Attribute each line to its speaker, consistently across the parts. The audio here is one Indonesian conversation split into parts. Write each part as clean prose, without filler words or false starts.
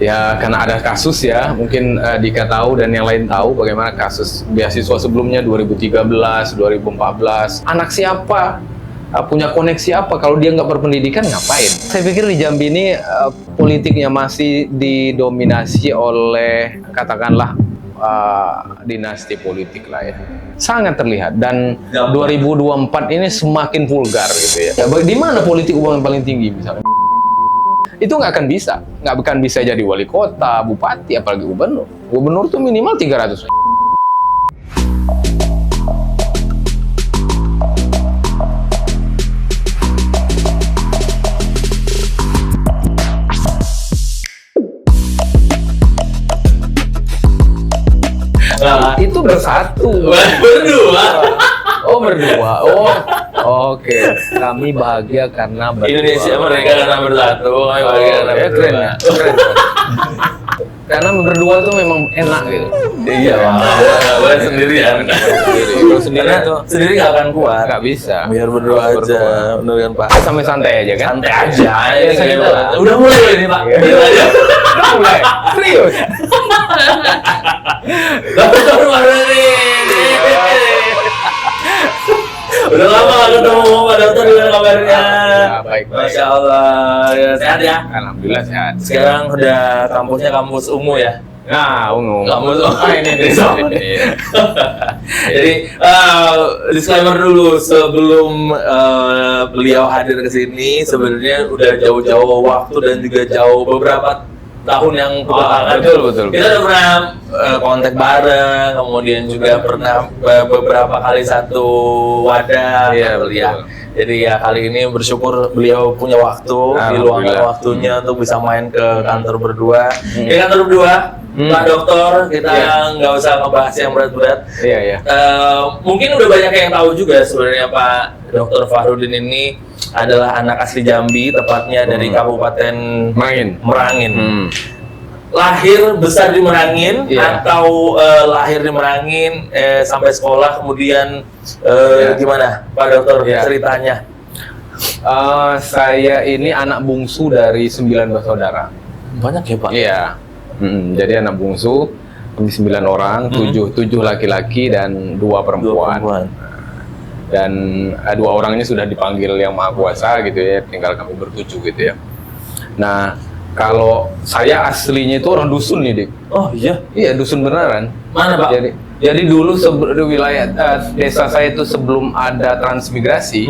Speaker 1: Ya, karena ada kasus ya, mungkin Dika tahu dan yang lain tahu bagaimana kasus beasiswa sebelumnya 2013, 2014. Anak siapa? Punya koneksi apa? Kalau dia nggak berpendidikan ngapain? Saya pikir di Jambi ini politiknya masih didominasi oleh katakanlah dinasti politik lah ya. Sangat terlihat dan 2024 ini semakin vulgar gitu ya. Di mana politik uang yang paling tinggi misalnya? Itu nggak akan bisa jadi wali kota, bupati, apalagi gubernur. Gubernur tuh minimal 300. Nah, itu bersatu.
Speaker 2: Berdua.
Speaker 1: Oh, berdua. Oh, oke. Kami bahagia karena berdua.
Speaker 2: Indonesia mereka karena bersatu. Kami bahagia karena
Speaker 1: Ya,
Speaker 2: berdua.
Speaker 1: keren ya. Keren. Karena berdua tuh memang enak gitu.
Speaker 2: Iya, nggak boleh sendirian.
Speaker 1: Kalau sendiri
Speaker 2: Karena
Speaker 1: tuh
Speaker 2: sendiri nggak akan kuat.
Speaker 1: nggak bisa.
Speaker 2: Biar berdua aja, bener kan Pak?
Speaker 1: Sampai santai aja kan?
Speaker 2: Santai aja.
Speaker 1: Ya, santai lah.
Speaker 2: Udah mulai ini Pak. Gila aja.
Speaker 1: Udah mulai. Serius.
Speaker 2: Dokter mana nih? Udah lama gak ketemu Pak Dokter, gimana kabarnya?
Speaker 1: Ya, baik.
Speaker 2: Masya Allah, ya, sehat ya?
Speaker 1: Alhamdulillah sehat.
Speaker 2: Sekarang udah kampusnya kampus ungu ya?
Speaker 1: Nah, ungu.
Speaker 2: Kampus ungu.
Speaker 1: Ini. Iya.
Speaker 2: Jadi disclaimer dulu sebelum beliau hadir ke sini, sebenarnya udah jauh-jauh waktu dan juga jauh beberapa tahun yang kebelakangan.
Speaker 1: Betul.
Speaker 2: Kita udah pernah kontak bareng, kemudian juga pernah beberapa kali satu wadah.
Speaker 1: Iya,
Speaker 2: ya.
Speaker 1: betul.
Speaker 2: Jadi ya kali ini bersyukur beliau punya waktu, diluangkan
Speaker 1: Alhamdulillah.
Speaker 2: waktunya untuk bisa main ke kantor berdua. Ke kantor berdua, Pak Dokter, kita nggak usah ngebahas yang berat-berat.
Speaker 1: Iya.
Speaker 2: Mungkin udah banyak yang tahu juga sebenarnya Pak Dr. Fahrudin ini adalah anak asli Jambi, tepatnya dari Kabupaten Merangin. Lahir besar di Merangin atau lahir di Merangin sampai sekolah kemudian gimana Pak Dokter ceritanya?
Speaker 1: Saya ini anak bungsu dari 9 bersaudara.
Speaker 2: Banyak ya Pak?
Speaker 1: Iya. Jadi anak bungsu, kami 9 orang, 7 laki-laki dan 2 perempuan. Dan 2 orang ini sudah dipanggil Yang Maha Kuasa gitu ya, tinggal kami bertujuh gitu ya. Nah, kalau saya aslinya itu orang dusun nih, Dik.
Speaker 2: Oh iya?
Speaker 1: Iya, dusun beneran.
Speaker 2: Mana Pak?
Speaker 1: Jadi dulu di wilayah desa saya itu sebelum ada transmigrasi,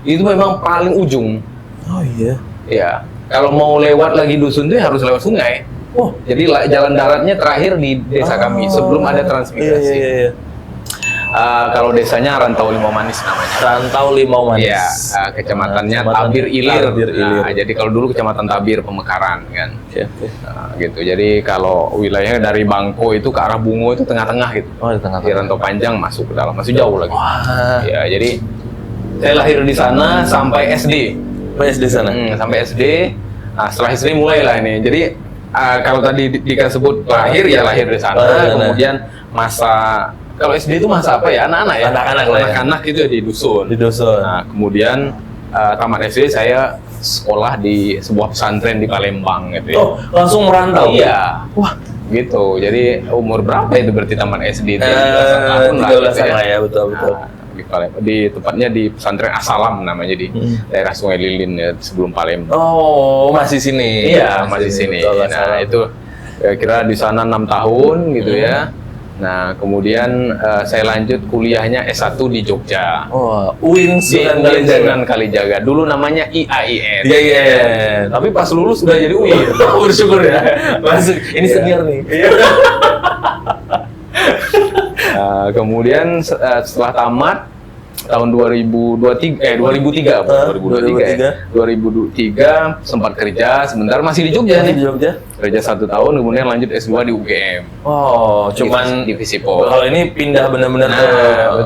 Speaker 1: itu memang paling ujung.
Speaker 2: Oh iya?
Speaker 1: Iya. Kalau mau lewat lagi dusun itu harus lewat sungai.
Speaker 2: Oh,
Speaker 1: jadi jalan daratnya terakhir di desa kami sebelum ada transmigrasi.
Speaker 2: Iya.
Speaker 1: Kalau desanya Rantau Limau Manis namanya.
Speaker 2: Rantau Limau Manis.
Speaker 1: Iya, kecamatannya Tabir Ilir. Nah, jadi kalau dulu kecamatan Tabir Pemekaran kan. Gitu. Jadi kalau wilayahnya dari Bangko itu ke arah Bungo itu tengah-tengah gitu.
Speaker 2: Oh, di tengah.
Speaker 1: Di Rantau Panjang masuk ke dalam, masih jauh lagi.
Speaker 2: Wah.
Speaker 1: Ya, jadi saya lahir di sana sampai SD.
Speaker 2: SD sana.
Speaker 1: Sampai SD. Nah, setelah SD mulailah ini. Jadi kalau tadi Dika sebut lahir di sana, kemudian masa kalau SD itu masa apa ya? Anak-anak ya? Anak-anak itu di dusun. Nah, kemudian tamat SD saya sekolah di sebuah pesantren di Palembang gitu ya.
Speaker 2: Oh, langsung merantau?
Speaker 1: Iya. Wah, gitu. Jadi umur berapa itu berarti tamat SD?
Speaker 2: 13 tahun lah ya, betul.
Speaker 1: Di tepatnya di pesantren Asalam namanya di daerah Sungai Lilin ya, sebelum Palembang.
Speaker 2: Oh, masih sini?
Speaker 1: Iya, masih sini. Nah, itu kira-kira di sana 6 tahun gitu ya. Nah, kemudian saya lanjut kuliahnya S1 di Jogja.
Speaker 2: Oh, UIN
Speaker 1: Sunan Kalijaga. Dulu namanya IAIN.
Speaker 2: Iya.
Speaker 1: Tapi pas lulus sudah jadi UIN.
Speaker 2: Bersyukur ya. Masuk. Ini senior nih.
Speaker 1: Kemudian setelah tamat tahun 2003 sempat kerja sebentar masih di Jogja nih. Kerja 1 tahun kemudian lanjut S2 di UGM.
Speaker 2: Oh, cuman
Speaker 1: di Visipol.
Speaker 2: Kalau ini pindah benar-benar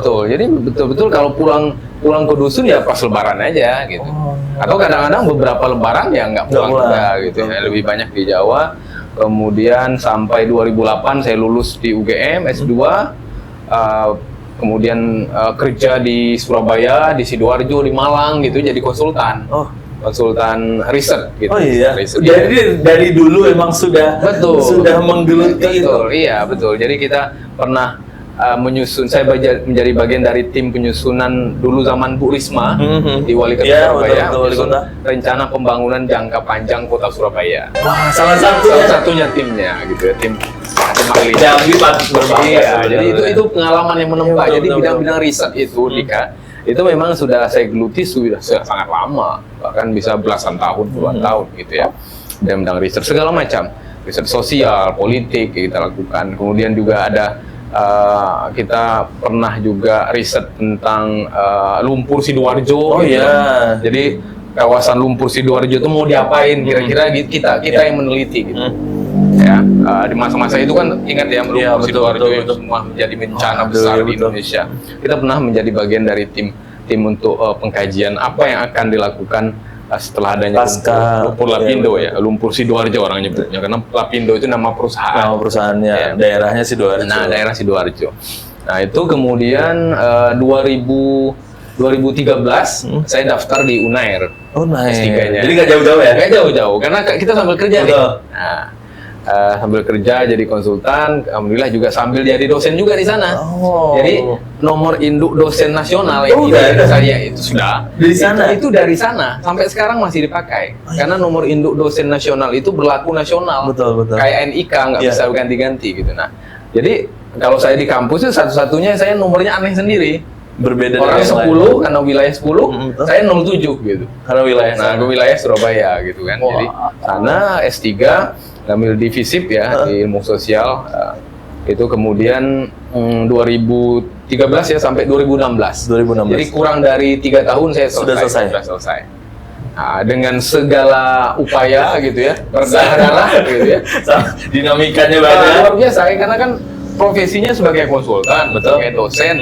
Speaker 1: betul. Jadi betul-betul kalau pulang ke dusun ya pas lebaran aja gitu. Atau kadang-kadang beberapa lebaran ya nggak pulang juga gitu. Lebih banyak di Jawa. Kemudian sampai 2008 saya lulus di UGM S2. Kemudian kerja di Surabaya, di Sidoarjo, di Malang gitu jadi konsultan. konsultan riset gitu.
Speaker 2: Oh iya.
Speaker 1: Riset.
Speaker 2: Jadi dari dulu emang sudah menggeluti itu.
Speaker 1: Betul, iya betul. Jadi kita pernah menyusun, saya menjadi bagian dari tim penyusunan dulu zaman Bu Risma di Wali Kota Surabaya,
Speaker 2: betul, Wali Kota.
Speaker 1: rencana pembangunan jangka panjang Kota Surabaya.
Speaker 2: Wah, salah
Speaker 1: satunya timnya gitu ya, tim ahli.
Speaker 2: Jambi patut berbangga.
Speaker 1: Iya, jadi itu pengalaman yang menempa.
Speaker 2: Iya,
Speaker 1: Jadi
Speaker 2: betul,
Speaker 1: bidang-bidang riset itu, Dika, itu memang sudah saya geluti sudah sangat lama, bahkan bisa belasan tahun, puluhan tahun gitu ya. Bidang-bidang riset segala macam, riset sosial, politik kita lakukan. Kemudian juga ada kita pernah juga riset tentang lumpur Sidoarjo.
Speaker 2: Oh iya.
Speaker 1: Jadi kawasan lumpur Sidoarjo itu mau diapain kira-kira kita yang meneliti gitu. Ya, di masa-masa itu kan ingat ya lumpur Sidoarjo yang semua menjadi bencana besar di Indonesia. Kita pernah menjadi bagian dari tim untuk pengkajian apa yang akan dilakukan setelah adanya lumpur Lapindo ya, lumpur Sidoarjo orang nyebutnya, karena Lapindo itu nama perusahaan.
Speaker 2: Nama perusahaannya, ya. Daerahnya Sidoarjo.
Speaker 1: Nah, daerah Sidoarjo. Nah, itu kemudian 2013 saya daftar di Unair. S3-nya.
Speaker 2: Jadi nggak jauh-jauh ya?
Speaker 1: Nggak jauh-jauh, karena kita sambil kerja nih. Nah, sambil kerja jadi konsultan, alhamdulillah juga sambil jadi dosen juga di sana. Jadi nomor induk dosen nasional yang dari saya itu sudah
Speaker 2: dari sana.
Speaker 1: Itu dari sana sampai sekarang masih dipakai. Karena nomor induk dosen nasional itu berlaku nasional.
Speaker 2: Betul.
Speaker 1: Kayak NIK nggak bisa ganti-ganti gitu. Nah, jadi kalau saya di kampus itu satu-satunya saya nomornya aneh sendiri.
Speaker 2: Berbeda
Speaker 1: orang 10 karena wilayah 10, saya 07 gitu.
Speaker 2: Karena wilayah.
Speaker 1: Nah, ke wilayah Surabaya gitu kan. Jadi sana S3 ngambil divisip ya di ilmu sosial, itu kemudian 2013 ya sampai 2016. Jadi kurang dari 3 tahun saya sudah selesai. Nah, dengan segala upaya gitu ya, berdarah-darah gitu ya.
Speaker 2: Dinamikanya banyak.
Speaker 1: Luar biasa ya, karena kan profesinya sebagai konsultan, sebagai dosen,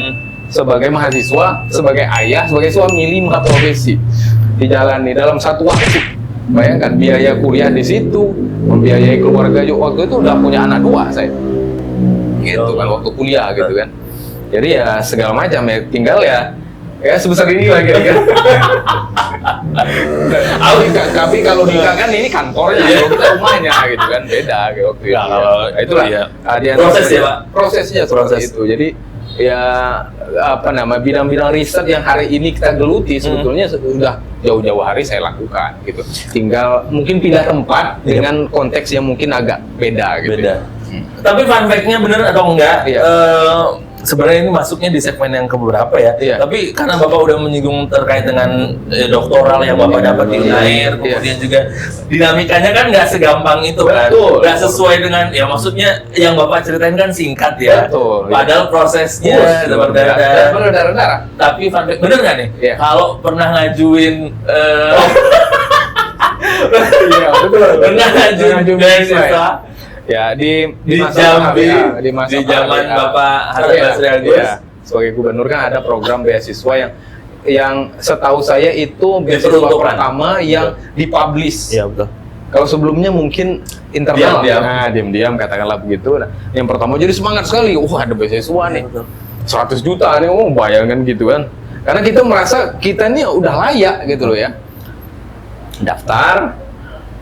Speaker 1: sebagai mahasiswa, sebagai ayah, sebagai suami, 5 profesi dijalani dalam satu waktu. Bayangkan biaya kuliah di situ, membiayai keluarga juga. Waktu itu udah punya anak 2 saya, gitu kan waktu kuliah gitu kan. Jadi ya segala macam ya, tinggal ya sebesar ini lagi kan. Tapi kalau nikah kan ini kantornya, kalau kita rumahnya gitu kan, beda kayak waktu itu. Nah, itulah
Speaker 2: proses ya Pak.
Speaker 1: Prosesnya seperti itu. Jadi ya bidang-bidang riset yang hari ini kita geluti sebetulnya sudah jauh-jauh hari saya lakukan gitu. Tinggal mungkin pindah tempat dengan konteks yang mungkin agak beda gitu.
Speaker 2: Tapi fun fact-nya bener atau enggak? Sebenarnya ini masuknya di segmen yang keberapa ya? Tapi karena Bapak udah menyinggung terkait dengan doktoral yang Bapak dapat di Unair, kemudian juga dinamikanya kan nggak segampang itu kan? Nggak sesuai dengan, ya maksudnya yang Bapak ceritain kan singkat ya? Padahal prosesnya berdarah-darah. Tapi fun fact, bener nggak nih? Kalau pernah ngajuin pernah ngajuin beasiswa
Speaker 1: ya di
Speaker 2: Jambi, di zaman Bapak Hasan Basri Agus
Speaker 1: sebagai gubernur kan ada program beasiswa yang setahu saya itu beasiswa pertama yang dipublish.
Speaker 2: Iya betul.
Speaker 1: Kalau sebelumnya mungkin internal, diam-diam katakanlah begitu. Nah, yang pertama jadi semangat sekali, ada beasiswa nih, 100 juta nih, bayangkan gitu kan. Karena kita merasa kita ini udah layak gitu loh ya. Daftar.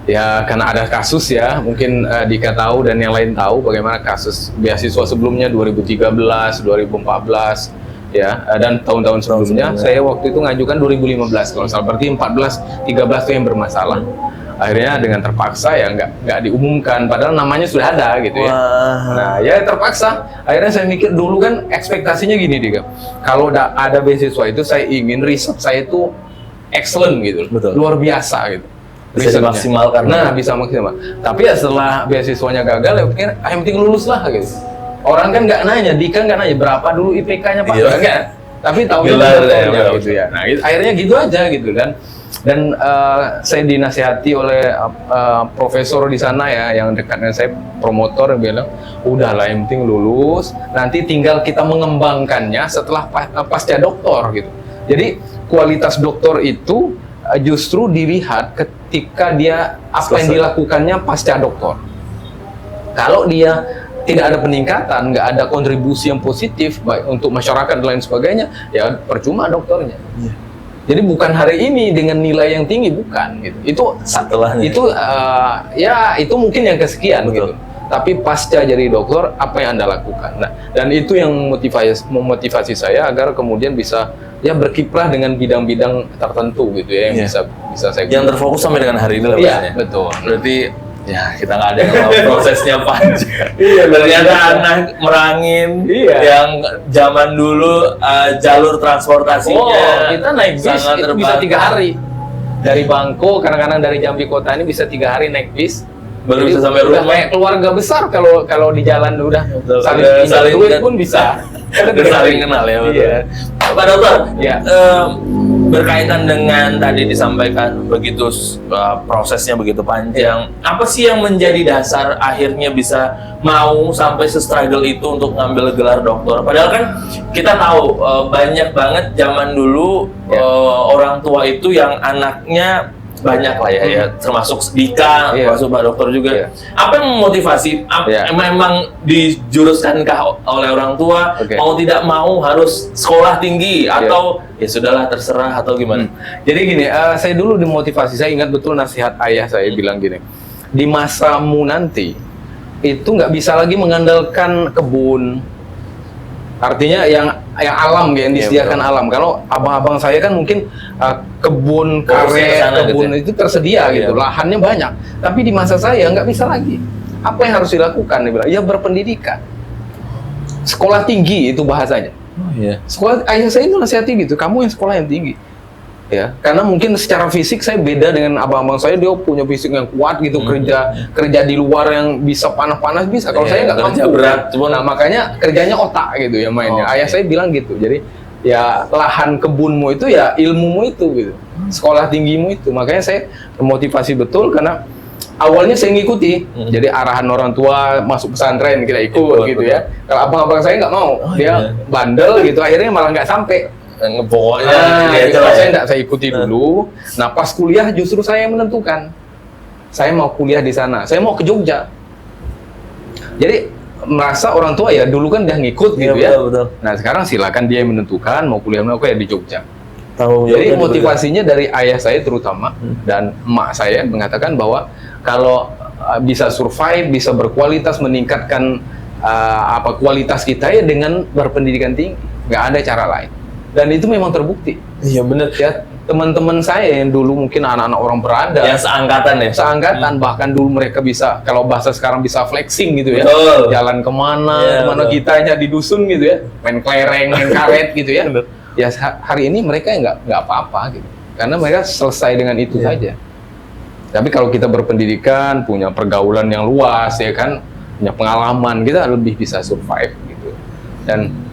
Speaker 1: Ya, karena ada kasus ya, mungkin Dika tahu dan yang lain tahu bagaimana kasus beasiswa sebelumnya 2013, 2014 ya, dan tahun-tahun sebelumnya. Saya waktu itu ngajukan 2015 kalau salah, berarti 14, 13 itu yang bermasalah. Akhirnya dengan terpaksa ya nggak diumumkan, padahal namanya sudah ada gitu ya. Nah ya terpaksa. Akhirnya saya mikir dulu kan ekspektasinya gini Dika, kalau ada beasiswa itu saya ingin riset saya itu excellent gitu, luar biasa gitu.
Speaker 2: Bisa dimaksimalkan.
Speaker 1: Nah, bisa maksimal. Tapi ya setelah beasiswanya gagal, ya pikir, yang penting lulus lah gitu. Orang kan nggak nanya, Dika nggak nanya berapa dulu IPK-nya Pak, kan? Tapi tahu gitu ya. Nah, akhirnya gitu aja gitu kan. Dan saya dinasihati oleh profesor di sana ya, yang dekat dengan saya, promotor, yang bilang, udahlah yang penting lulus, nanti tinggal kita mengembangkannya setelah pasca doktor gitu. Jadi kualitas doktor itu justru dilihat ketika dia apa yang dilakukannya pasca doktor. Kalau dia tidak ada peningkatan, nggak ada kontribusi yang positif baik untuk masyarakat dan lain sebagainya, ya percuma dokternya. Jadi bukan hari ini dengan nilai yang tinggi, bukan gitu. Itu
Speaker 2: Setelahnya.
Speaker 1: itu mungkin yang kesekian.
Speaker 2: Betul.
Speaker 1: Gitu. Tapi pasca jadi dokter, apa yang Anda lakukan? Nah, dan itu yang memotivasi saya agar kemudian bisa ya berkiprah dengan bidang-bidang tertentu gitu ya, yang bisa saya
Speaker 2: yang terfokus sampai dengan hari ini lah.
Speaker 1: Iya, betul.
Speaker 2: Berarti ya kita nggak ada yang tahu prosesnya panjang.
Speaker 1: Iya,
Speaker 2: Ternyata anak Merangin yang zaman dulu jalur transportasinya
Speaker 1: kita naik bis itu bisa 3 hari dari Bangko, kadang-kadang dari Jambi kota ini bisa 3 hari naik bis.
Speaker 2: Baru
Speaker 1: Jadi
Speaker 2: bisa sampai
Speaker 1: udah
Speaker 2: rumah.
Speaker 1: kayak keluarga besar kalau di jalan udah
Speaker 2: Udah
Speaker 1: saling duit pun bisa.
Speaker 2: Udah saling kenal ya. Betul.
Speaker 1: Iya.
Speaker 2: Pak Dokter,
Speaker 1: Ya.
Speaker 2: berkaitan dengan tadi disampaikan begitu prosesnya begitu panjang, apa sih yang menjadi dasar akhirnya bisa mau sampai se-struggle itu untuk ngambil gelar dokter? Padahal kan kita tahu banyak banget zaman dulu orang tua itu yang anaknya banyak lah ya, termasuk Dika, termasuk Pak Dokter juga. Apa yang memotivasi? Memang dijuruskankah oleh orang tua mau tidak mau harus sekolah tinggi atau ya sudahlah terserah atau gimana?
Speaker 1: Jadi gini, saya dulu dimotivasi, saya ingat betul nasihat ayah saya bilang gini, di masamu nanti itu nggak bisa lagi mengandalkan kebun. Artinya yang alam yang disediakan alam. Kalau abang-abang saya kan mungkin kebun karet, kebun itu tersedia gitu, lahannya banyak. Tapi di masa saya nggak bisa lagi. Apa yang harus dilakukan? Dia bilang, ya berpendidikan, sekolah tinggi itu bahasanya. Sekolah, ayah saya itu nasihati gitu, kamu yang sekolah yang tinggi. Ya, karena mungkin secara fisik saya beda dengan abang-abang saya, dia punya fisik yang kuat gitu, kerja di luar yang bisa panas-panas bisa. Kalau saya nggak
Speaker 2: kerja
Speaker 1: mampu.
Speaker 2: berat,
Speaker 1: Nah, makanya kerjanya otak gitu ya mainnya. Ayah saya bilang gitu. Jadi ya lahan kebunmu itu ya ilmumu itu gitu. Sekolah tinggimu itu. Makanya saya memotivasi betul karena awalnya saya ngikuti. Jadi arahan orang tua masuk pesantren kita ikut gitu ya. Kalau abang-abang saya nggak mau, dia bandel gitu, akhirnya malah nggak sampai.
Speaker 2: Pokoknya
Speaker 1: saya ikuti dulu. Nah, pas kuliah justru saya yang menentukan. Saya mau kuliah di sana. Saya mau ke Jogja. Jadi merasa orang tua ya dulu kan udah ngikut gitu ya.
Speaker 2: Betul.
Speaker 1: Nah, sekarang silakan dia yang menentukan mau kuliah mana, ya di Jogja.
Speaker 2: Tahu.
Speaker 1: Jadi motivasinya dari ayah saya terutama dan emak saya mengatakan bahwa kalau bisa survive, bisa berkualitas, meningkatkan kualitas kita ya dengan berpendidikan tinggi. Nggak ada cara lain. Dan itu memang terbukti.
Speaker 2: Iya benar.
Speaker 1: Ya, teman-teman saya yang dulu mungkin anak-anak orang berada.
Speaker 2: Yang seangkatan ya?
Speaker 1: Seangkatan, bahkan dulu mereka bisa, kalau bahasa sekarang bisa flexing gitu ya.
Speaker 2: Betul.
Speaker 1: Jalan kemana kitanya di dusun gitu ya. Main kelereng, main karet gitu ya. Ya hari ini mereka nggak apa-apa gitu. Karena mereka selesai dengan itu saja. Tapi kalau kita berpendidikan, punya pergaulan yang luas ya kan, punya pengalaman, kita lebih bisa survive gitu.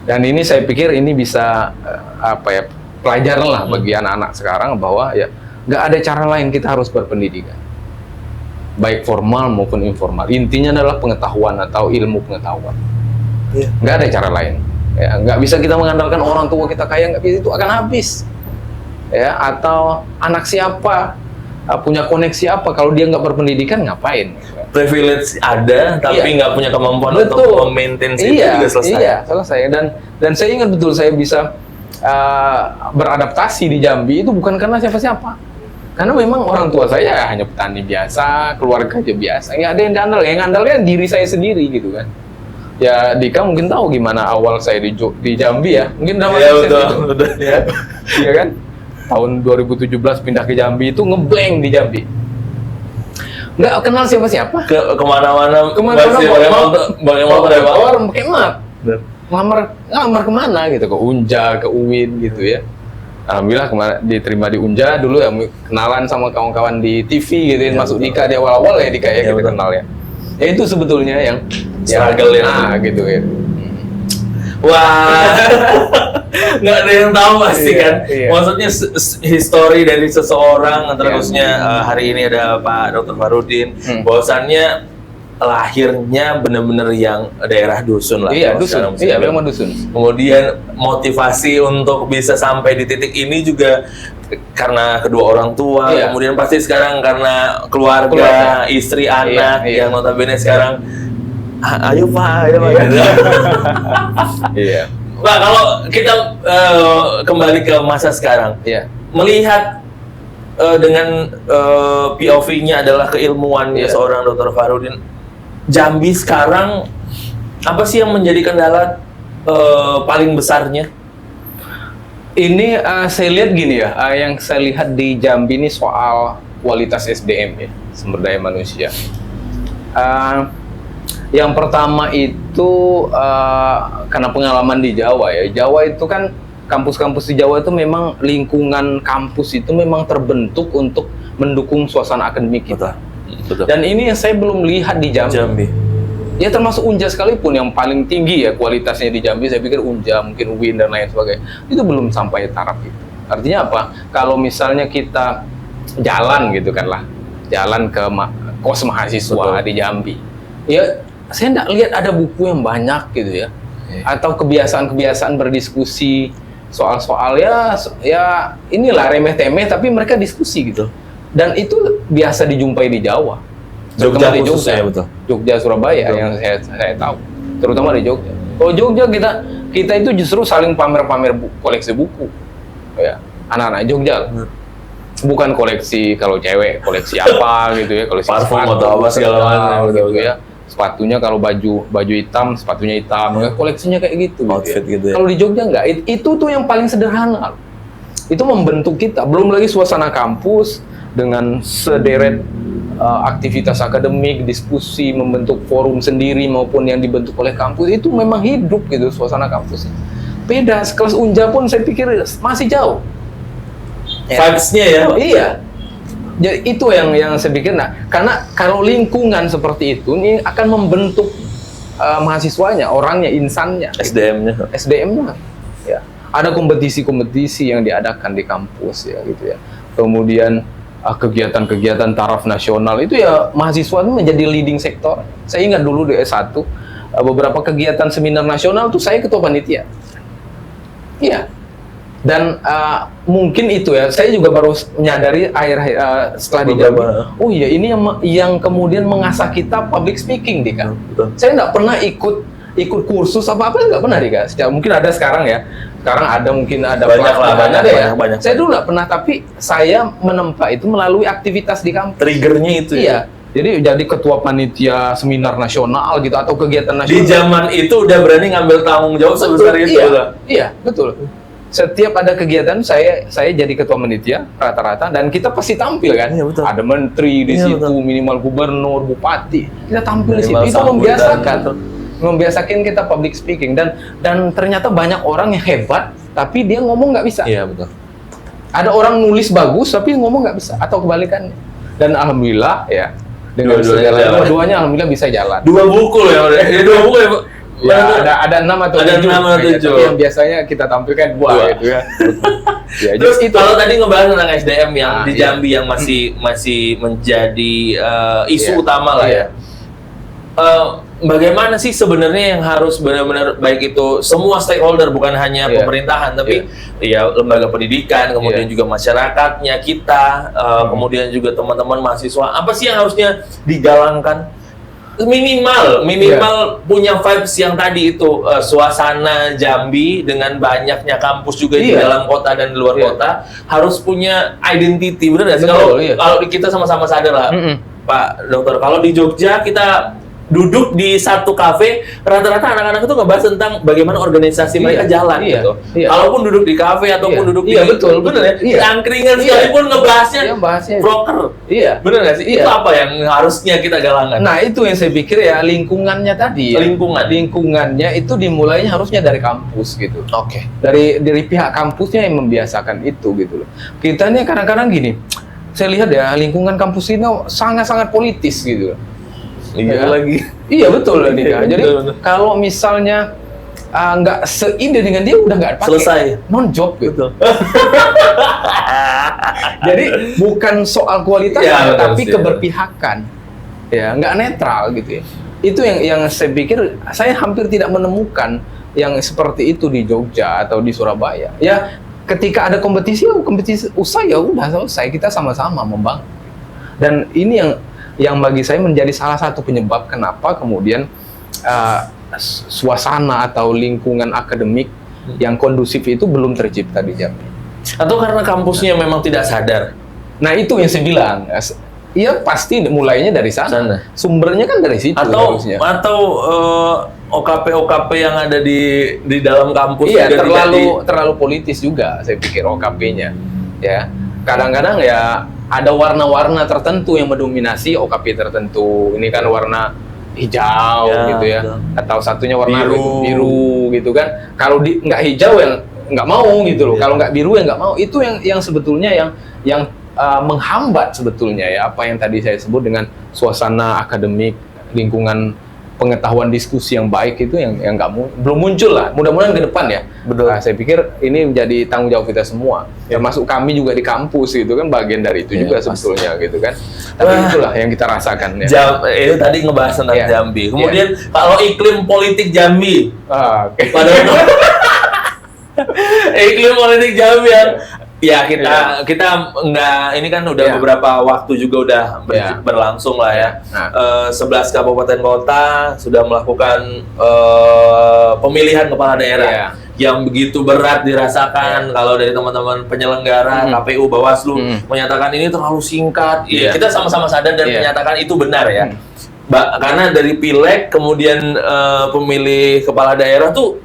Speaker 1: Dan ini saya pikir ini bisa pelajaran lah bagi anak-anak sekarang bahwa ya nggak ada cara lain, kita harus berpendidikan, baik formal maupun informal. Intinya adalah pengetahuan atau ilmu pengetahuan. Nggak ada cara lain. Ya, nggak bisa kita mengandalkan orang tua kita kaya, nggak bisa, itu akan habis. Ya, atau anak siapa, punya koneksi apa, kalau dia nggak berpendidikan ngapain?
Speaker 2: Privilege ada, tapi nggak punya kemampuan untuk memaintain itu juga selesai.
Speaker 1: Iya, selesai. Dan saya ingat betul saya bisa beradaptasi di Jambi itu bukan karena siapa-siapa. Karena memang orang tua saya hanya petani biasa, keluarga aja biasa. Nggak ada yang andal, yang andalnya diri saya sendiri gitu kan. Ya Dika mungkin tahu gimana awal saya di Jambi ya. Mungkin betul. Iya kan? Tahun 2017 pindah ke Jambi itu ngeblank di Jambi. Nggak kenal siapa-siapa.
Speaker 2: Kemana-mana pakai motor
Speaker 1: pakai mat. Ngelamar kemana gitu, ke Unja, ke UIN gitu ya. Alhamdulillah kemarin diterima di Unja dulu ya, kenalan sama kawan-kawan di TV gitu ya, masuk Dika di awal-awal ya Dika ya, kita kenal ya. Ya itu sebetulnya yang
Speaker 2: struggle
Speaker 1: gitu ya.
Speaker 2: Wah, nggak ada yang tahu pasti kan. Maksudnya history dari seseorang, terusnya hari ini ada Pak Dr. Farudin, bahwasannya lahirnya benar-benar yang daerah dusun lah.
Speaker 1: Iya, dusun. Iya, memang dusun.
Speaker 2: Kemudian motivasi untuk bisa sampai di titik ini juga karena kedua orang tua, kemudian pasti sekarang karena keluarga. Istri, anak, yang notabene sekarang ayo Pak, ayo Pak.
Speaker 1: Iya.
Speaker 2: Pak, kalau kita kembali ke masa sekarang, melihat dengan POV-nya adalah keilmuannya seorang Dr. Fakhrudin, Jambi sekarang apa sih yang menjadi kendala paling besarnya?
Speaker 1: Ini saya lihat gini ya, yang saya lihat di Jambi ini soal kualitas SDM ya, sumber daya manusia. Yang pertama itu karena pengalaman di Jawa ya. Jawa itu kan kampus-kampus di Jawa itu memang lingkungan kampus itu memang terbentuk untuk mendukung suasana akademik kita.
Speaker 2: Betul.
Speaker 1: Dan ini yang saya belum lihat di Jambi. Ya termasuk Unja sekalipun yang paling tinggi ya kualitasnya di Jambi, saya pikir Unja, mungkin UIN dan lain sebagainya. Itu belum sampai taraf itu. Artinya apa? Kalau misalnya kita jalan gitu kan lah, jalan ke kos mahasiswa di Jambi. Ya saya nggak lihat ada buku yang banyak gitu ya. Atau kebiasaan-kebiasaan berdiskusi soal-soal ya inilah remeh-temeh tapi mereka diskusi gitu. Dan itu biasa dijumpai di Jawa.
Speaker 2: Jogja
Speaker 1: di Jogja,
Speaker 2: betul.
Speaker 1: Jogja Surabaya yang saya tahu. Terutama di Jogja. Kalau Jogja kita itu justru saling pamer-pamer koleksi buku. Ya, anak-anak Jogja. Bukan koleksi kalau cewek, koleksi apa gitu ya, koleksi
Speaker 2: parfum
Speaker 1: sepatu,
Speaker 2: atau apa segala macam
Speaker 1: gitu ya. Sepatunya kalau baju hitam, sepatunya hitam, koleksinya kayak gitu.
Speaker 2: Outfit gitu ya.
Speaker 1: Kalau di Jogja enggak, itu tuh yang paling sederhana. Itu membentuk kita. Belum lagi suasana kampus dengan sederet aktivitas akademik, diskusi, membentuk forum sendiri maupun yang dibentuk oleh kampus, itu memang hidup gitu suasana kampus. Beda, sekelas Unja pun saya pikir masih jauh.
Speaker 2: Vibes-nya ya.
Speaker 1: Iya. Jadi itu yang saya pikir. Nah, karena kalau lingkungan seperti itu ini akan membentuk mahasiswanya, orangnya, insannya, SDM-nya. Ya. Ada kompetisi-kompetisi yang diadakan di kampus ya gitu ya. Kemudian kegiatan-kegiatan taraf nasional itu ya mahasiswa itu menjadi leading sektor. Saya ingat dulu di S1 beberapa kegiatan seminar nasional tuh saya ketua panitia. Iya. Dan mungkin itu ya, saya juga baru menyadari setelah di Jambi. Oh iya, ini yang kemudian mengasah kita public speaking, Dika. Saya nggak pernah ikut kursus apa-apa, nggak pernah, Dika. Mungkin ada sekarang ya. Sekarang ada mungkin ada
Speaker 2: banyak.
Speaker 1: Saya dulu nggak pernah, tapi saya menempa itu melalui aktivitas di kampus.
Speaker 2: Triggernya itu
Speaker 1: ya. Jadi jadi ketua panitia seminar nasional gitu atau kegiatan nasional.
Speaker 2: Di zaman itu udah berani ngambil tanggung jawab sebesar itu.
Speaker 1: Iya, betul. Setiap ada kegiatan saya jadi ketua panitia rata-rata dan kita pasti tampil kan.
Speaker 2: Iya, betul.
Speaker 1: Ada menteri di situ, minimal gubernur, bupati. Kita tampil di situ. Itu membiasakan kita public speaking dan ternyata banyak orang yang hebat tapi dia ngomong nggak bisa.
Speaker 2: Iya, betul.
Speaker 1: Ada orang nulis bagus tapi ngomong nggak bisa atau kebalikannya. Dan alhamdulillah ya dengan dua-duanya alhamdulillah bisa jalan.
Speaker 2: 2 buku ya, dua buku ya.
Speaker 1: Ya, ada 6 atau 7.
Speaker 2: Tapi
Speaker 1: yang biasanya kita tampilkan 2 gitu ya. Ya,
Speaker 2: terus itu kalau tadi ngebahas tentang SDM yang di Jambi yang masih menjadi isu utama lah ya. Bagaimana sih sebenarnya yang harus benar-benar baik itu semua stakeholder bukan hanya pemerintahan tapi ya lembaga pendidikan, kemudian juga masyarakatnya kita, kemudian juga teman-teman mahasiswa, apa sih yang harusnya dijalankan? Minimal punya vibes yang tadi itu suasana Jambi dengan banyaknya kampus juga di dalam kota dan di luar kota harus punya identity, benar nggak sih? Kalau kita sama-sama sadar lah, Pak Dokter, kalau di Jogja kita duduk di satu kafe, rata-rata anak-anak itu ngebahas tentang bagaimana organisasi mereka jalan gitu. Kalaupun duduk di kafe ataupun duduk di bener ya, angkringan sekalipun ngebahasnya broker. Bener nggak sih? Itu apa yang harusnya kita galangkan?
Speaker 1: Nah itu yang saya pikir ya, lingkungannya tadi. Lingkungannya itu dimulainya harusnya dari kampus gitu.
Speaker 2: Oke.
Speaker 1: Dari pihak kampusnya yang membiasakan itu gitu loh. Kita ini kadang-kadang gini, saya lihat ya lingkungan kampus ini sangat-sangat politis gitu loh. Iya betul lah Dika. Jadi kalau misalnya nggak seide dengan dia udah nggak pakai.
Speaker 2: Selesai.
Speaker 1: Non job gitu. Jadi bukan soal kualitas tapi keberpihakan. Ya nggak netral gitu ya. Itu yang saya pikir saya hampir tidak menemukan yang seperti itu di Jogja atau di Surabaya. Ya ketika ada kompetisi usai ya udah selesai, kita sama-sama membangun. Dan ini yang bagi saya menjadi salah satu penyebab kenapa kemudian suasana atau lingkungan akademik yang kondusif itu belum tercipta di Jambi.
Speaker 2: Atau karena kampusnya memang tidak sadar?
Speaker 1: Nah itu yang saya bilang. Iya pasti mulainya dari sana. Sumbernya kan dari situ harusnya.
Speaker 2: Atau OKP yang ada di dalam kampus
Speaker 1: iya,
Speaker 2: juga
Speaker 1: terlalu politis juga saya pikir OKP-nya. Ya. Kadang-kadang ya ada warna-warna tertentu yang mendominasi OKP tertentu. Ini kan warna hijau gitu ya. Betul. Atau satunya warna biru gitu kan. Kalau nggak hijau yang nggak mau gitu loh. Kalau nggak biru yang nggak mau. Itu yang sebetulnya yang menghambat sebetulnya ya apa yang tadi saya sebut dengan suasana akademik, lingkungan pengetahuan diskusi yang baik itu yang belum muncul lah. Mudah-mudahan ke depan ya.
Speaker 2: Betul.
Speaker 1: Nah, saya pikir ini menjadi tanggung jawab kita semua. Termasuk kami juga di kampus gitu kan bagian dari itu juga sebetulnya gitu kan. Tapi itulah yang kita rasakan ya.
Speaker 2: Itu tadi ngebahas tentang Jambi. Kemudian kalau iklim politik Jambi. Iklim politik Jambi ya kita nggak, ini kan udah beberapa waktu juga udah berlangsung lah ya. 11 kabupaten kota sudah melakukan pemilihan kepala daerah yang begitu berat dirasakan kalau dari teman-teman penyelenggara KPU, Bawaslu menyatakan ini terlalu singkat. Kita sama-sama sadar dan menyatakan itu benar ya. Karena dari pileg kemudian pemilih kepala daerah tuh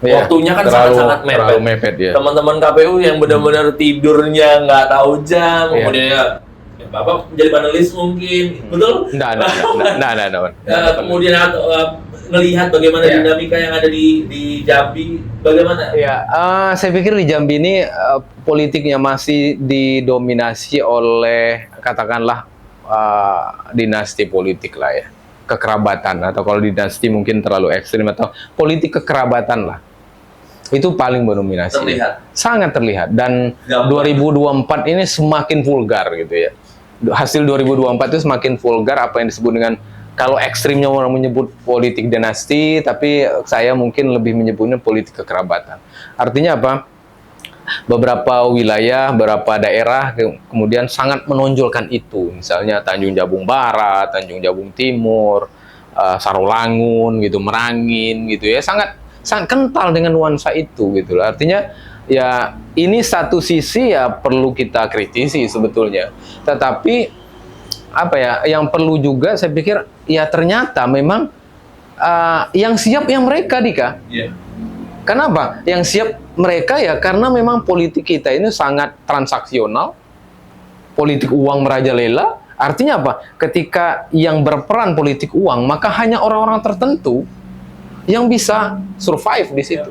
Speaker 2: waktunya kan sangat-sangat mepet ya. Teman-teman KPU yang benar-benar tidurnya nggak tahu jam, kemudian Bapak menjadi panelis mungkin, betul?
Speaker 1: Nggak.
Speaker 2: Kemudian melihat bagaimana dinamika yang ada di Jambi, bagaimana?
Speaker 1: Ya, saya pikir di Jambi ini politiknya masih didominasi oleh katakanlah dinasti politik lah ya, kekerabatan, atau kalau dinasti mungkin terlalu ekstrim, atau politik kekerabatan lah. Itu paling mendominasi. Sangat terlihat. Dan 2024 ini semakin vulgar gitu ya. Hasil 2024 itu semakin vulgar, apa yang disebut dengan, kalau ekstrimnya orang menyebut politik dinasti, tapi saya mungkin lebih menyebutnya politik kekerabatan. Artinya apa? Beberapa wilayah, beberapa daerah kemudian sangat menonjolkan itu. Misalnya Tanjung Jabung Barat, Tanjung Jabung Timur, Sarolangun gitu, Merangin gitu ya, sangat kental dengan nuansa itu gitu loh. Artinya ya ini satu sisi ya perlu kita kritisi sebetulnya. Tetapi apa ya, yang perlu juga saya pikir ya ternyata memang yang siap yang mereka, Dika. Kenapa? Yang siap mereka ya karena memang politik kita ini sangat transaksional, politik uang merajalela. Artinya apa? Ketika yang berperan politik uang, maka hanya orang-orang tertentu yang bisa survive di situ,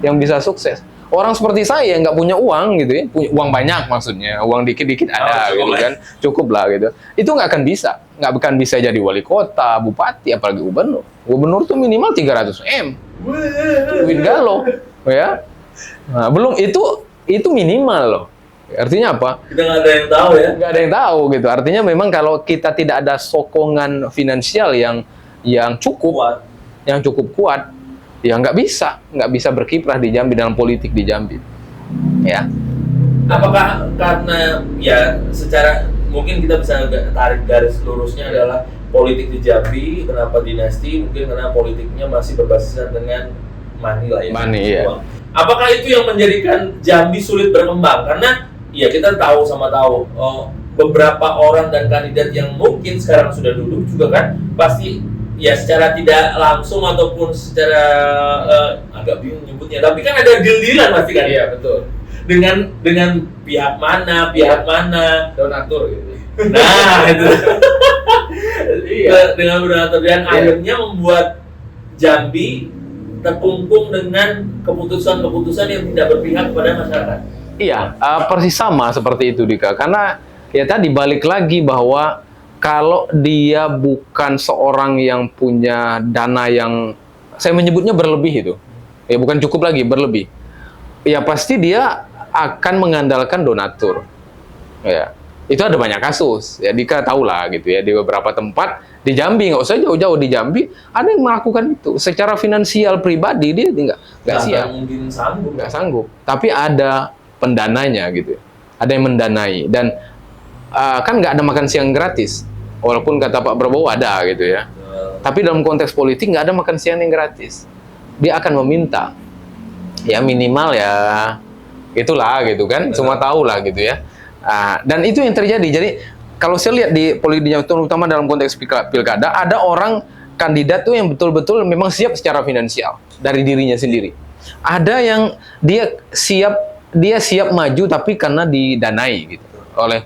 Speaker 1: yang bisa sukses. Orang seperti saya yang nggak punya uang gitu ya, punya uang banyak maksudnya, uang dikit-dikit ada gitu kan, cukup lah gitu. Itu nggak akan bisa jadi wali kota, bupati, apalagi gubernur. Gubernur tuh minimal 300 M, duit galau, ya. Nah, belum itu minimal loh. Artinya apa?
Speaker 2: Kita nggak ada yang tahu ya.
Speaker 1: Nggak ada yang tahu gitu. Artinya memang kalau kita tidak ada sokongan finansial yang cukup kuat, ya nggak bisa berkiprah di Jambi, dalam politik di Jambi. Ya.
Speaker 2: Apakah karena ya secara mungkin kita bisa tarik garis lurusnya adalah politik di Jambi, kenapa dinasti? Mungkin karena politiknya masih berbasiskan dengan money lah ya.
Speaker 1: Money, ya.
Speaker 2: Apakah itu yang menjadikan Jambi sulit berkembang? Karena ya kita tahu beberapa orang dan kandidat yang mungkin sekarang sudah duduk juga kan pasti ya secara tidak langsung ataupun secara agak bingung nyebutnya, tapi kan ada deal-dealan pasti kan?
Speaker 1: Iya, betul.
Speaker 2: Dengan pihak mana,
Speaker 1: donatur gitu.
Speaker 2: Nah, itu. Dengan donatur dan akhirnya membuat Jambi terkungkung dengan keputusan-keputusan yang tidak berpihak kepada masyarakat.
Speaker 1: Iya, persis sama seperti itu, Dika. Karena ya tadi balik lagi bahwa kalau dia bukan seorang yang punya dana yang saya menyebutnya berlebih itu, ya bukan cukup lagi, berlebih, ya pasti dia akan mengandalkan donatur. Ya, itu ada banyak kasus. Ya Dika tahu lah gitu ya, di beberapa tempat di Jambi, nggak usah jauh-jauh, di Jambi ada yang melakukan itu. Secara finansial pribadi dia nggak siap,
Speaker 2: mungkin
Speaker 1: nggak sanggup. Tapi ada pendananya gitu, ada yang mendanai, dan kan nggak ada makan siang gratis. Walaupun kata Pak Prabowo ada gitu ya. Tapi dalam konteks politik nggak ada makan siang yang gratis. Dia akan meminta. Ya minimal ya Itulah gitu kan, semua tahu lah gitu ya. Dan itu yang terjadi. Jadi kalau saya lihat di politik, terutama dalam konteks pilkada, ada orang kandidat tuh yang betul-betul memang siap secara finansial dari dirinya sendiri. Ada yang dia siap maju tapi karena didanai gitu oleh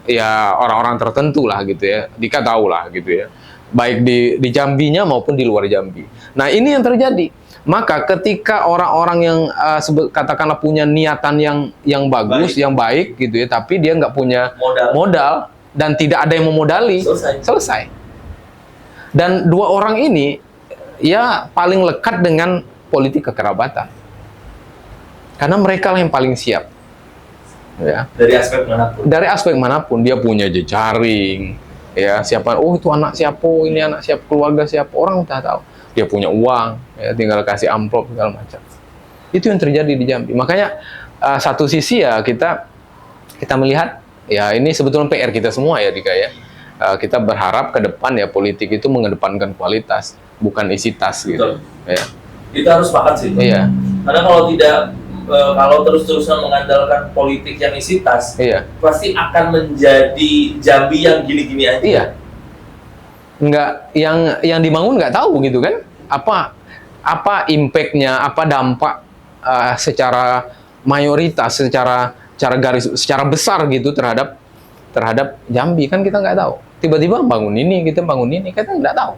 Speaker 1: ya orang-orang tertentu lah gitu ya. Dika tahu lah gitu ya. Baik di Jambinya maupun di luar Jambi. Nah, ini yang terjadi. Maka ketika orang-orang yang katakanlah punya niatan yang bagus, yang baik gitu ya, tapi dia nggak punya modal dan tidak ada yang memodali, selesai. Dan dua orang ini ya paling lekat dengan politik kekerabatan. Karena mereka lah yang paling siap. Ya. Dari aspek manapun dia punya jejaring, ya, siapa, oh itu anak siapa, ini anak siapa, keluarga siapa, orang udah tahu. Dia punya uang, ya, tinggal kasih amplop segala macam. Itu yang terjadi di Jambi. Makanya satu sisi ya kita melihat ya ini sebetulnya PR kita semua ya Dika ya. Kita berharap ke depan ya politik itu mengedepankan kualitas, bukan isi tas gitu. Ya.
Speaker 2: Kita harus sepakat sih.
Speaker 1: Iya.
Speaker 2: Karena kalau tidak kalau terus-terusan mengandalkan politik yang isi tas,
Speaker 1: iya,
Speaker 2: pasti akan menjadi Jambi yang gini-gini aja.
Speaker 1: Iya. Nggak, yang dibangun nggak tahu gitu kan, apa impact-nya, apa dampak secara mayoritas, secara secara besar gitu terhadap Jambi kan kita nggak tahu. Tiba-tiba bangun ini, kita nggak tahu,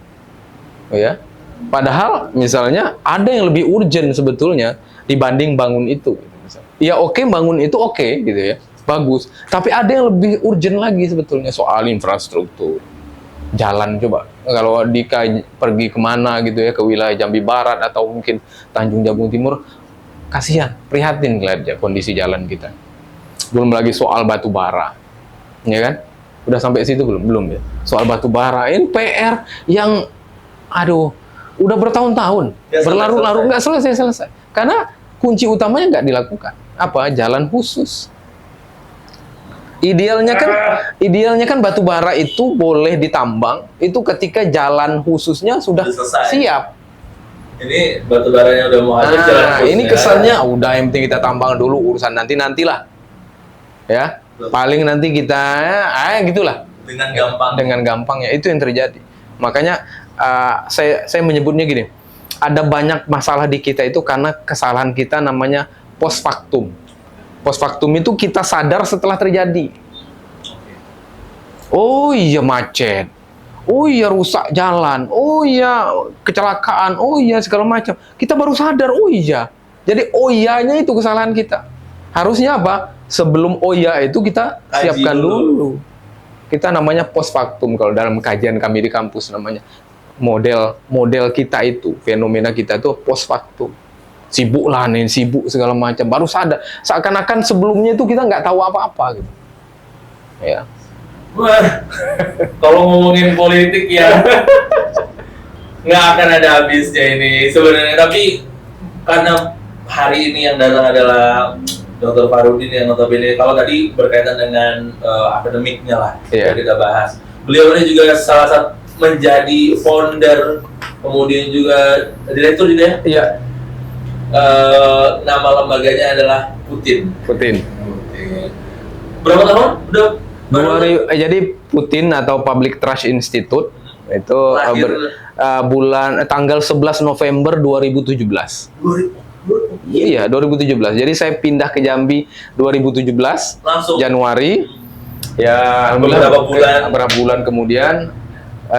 Speaker 1: ya. Padahal misalnya ada yang lebih urgent sebetulnya dibanding bangun itu. Ya oke, bangun itu oke gitu ya, bagus. Tapi ada yang lebih urgent lagi sebetulnya soal infrastruktur. Jalan coba, kalau Dika pergi kemana gitu ya, ke wilayah Jambi Barat atau mungkin Tanjung Jabung Timur, kasihan, prihatin lihat ya kondisi jalan kita. Belum lagi soal batu bara, ya kan? Udah sampai situ belum ya? Soal batu bara, ini PR yang, aduh, udah bertahun-tahun, berlarut-larut nggak selesai. Karena kunci utamanya nggak dilakukan. Apa? Jalan khusus. Idealnya kan batu bara itu boleh ditambang itu ketika jalan khususnya sudah siap.
Speaker 2: Ini batu baranya udah mau ada, jalan khususnya.
Speaker 1: Ini kesannya udah yang penting kita tambang dulu, urusan nantilah. Ya, paling nanti kita gitulah. Dengan gampangnya itu yang terjadi. Makanya saya menyebutnya gini. Ada banyak masalah di kita itu karena kesalahan kita namanya post factum. Post factum itu kita sadar setelah terjadi. Oh iya macet. Oh iya rusak jalan. Oh iya kecelakaan. Oh iya segala macam. Kita baru sadar, oh iya. Jadi oh iyanya itu kesalahan kita. Harusnya apa? Sebelum oh iya itu kita siapkan dulu. Kita namanya post factum kalau dalam kajian kami di kampus namanya. Model kita itu, fenomena kita itu post factum. Sibuk segala macam, baru sadar. Seakan-akan sebelumnya itu kita nggak tahu apa-apa gitu. Ya.
Speaker 2: Wah, kalau ngomongin politik ya nggak akan ada habisnya ini sebenarnya. Tapi karena hari ini yang datang adalah Dr. Farudin yang notabene kalau tadi berkaitan dengan akademiknya lah, yang kita bahas. Beliau ini juga salah satu menjadi founder, kemudian juga direktur juga ya. Iya. Nama lembaganya adalah Putin. Berapa tahun?
Speaker 1: Jadi Putin atau Public Trust Institute itu tanggal 11 November 2017. Iya, 2017. Jadi saya pindah ke Jambi 2017 langsung Januari. Ya, beberapa bulan kemudian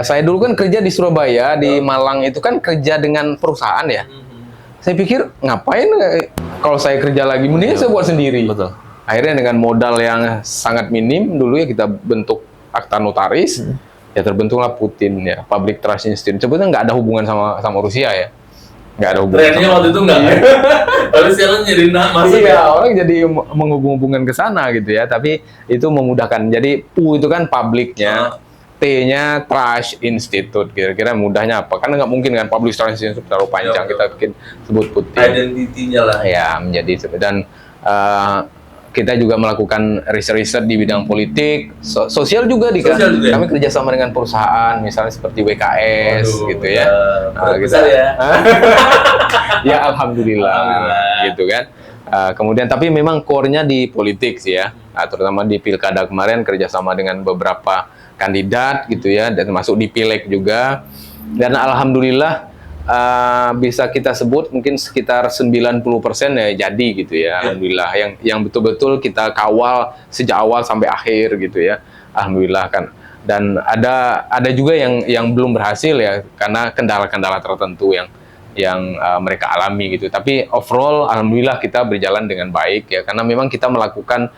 Speaker 1: saya dulu kan kerja di Surabaya, di Malang itu kan kerja dengan perusahaan ya. Saya pikir ngapain kalau saya kerja lagi, mending saya buat sendiri. Betul. Akhirnya dengan modal yang sangat minim dulu ya kita bentuk akta notaris, ya terbentuklah Putin ya, Public Trust Institute. Sebetulnya nggak ada hubungan sama Rusia ya, nggak ada hubungan.
Speaker 2: Trennya waktu itu nggak. Tapi sekarang jadi masuk.
Speaker 1: Iya, orang jadi menghubung-hubungkan ke sana gitu ya. Tapi itu memudahkan. Jadi PU itu kan publiknya. T-nya Trust Institute, kira-kira mudahnya apa? Karena nggak mungkin kan Public Trust Institute terlalu panjang, kita bikin sebut Putin.
Speaker 2: Identitinya lah.
Speaker 1: Ya, menjadi dan kita juga melakukan riset di bidang politik, sosial juga kami kerjasama dengan perusahaan, misalnya seperti WKS gitu ya.
Speaker 2: Besar ya.
Speaker 1: Ya alhamdulillah, gitu kan. Kemudian tapi memang core-nya di politik sih ya, terutama di pilkada kemarin kerjasama dengan beberapa kandidat gitu ya, dan termasuk di pileg juga. Dan alhamdulillah bisa kita sebut mungkin sekitar 90% ya jadi gitu ya, alhamdulillah yang betul-betul kita kawal sejak awal sampai akhir gitu ya, alhamdulillah kan. Dan ada juga yang belum berhasil ya karena kendala-kendala tertentu yang mereka alami gitu. Tapi overall alhamdulillah kita berjalan dengan baik ya, karena memang kita melakukan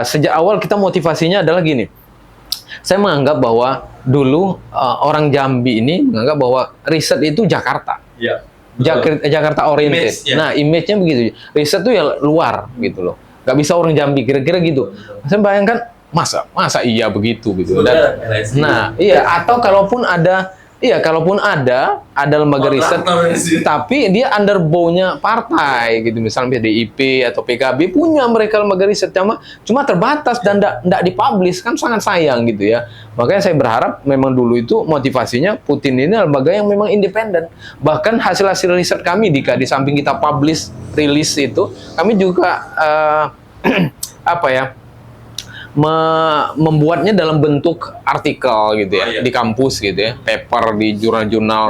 Speaker 1: sejak awal kita motivasinya adalah gini. Saya menganggap bahwa dulu orang Jambi ini menganggap bahwa riset itu Jakarta.
Speaker 2: Ya.
Speaker 1: Jakarta oriented. Nah, image-nya begitu. Riset itu ya luar gitu loh. Nggak bisa orang Jambi, kira-kira gitu. Saya bayangkan masa iya begitu gitu. Dan, nah, iya, atau kalaupun ada lembaga riset, tapi dia under bow-nya partai gitu, misalnya PDIP atau PKB punya mereka lembaga riset, cuma terbatas dan tidak dipublish, kan sangat sayang gitu ya. Makanya saya berharap memang dulu itu motivasinya Putin ini lembaga yang memang independen. Bahkan hasil-hasil riset kami di samping kita publish, rilis itu, kami juga membuatnya dalam bentuk artikel gitu ya, di kampus gitu ya, paper di jurnal-jurnal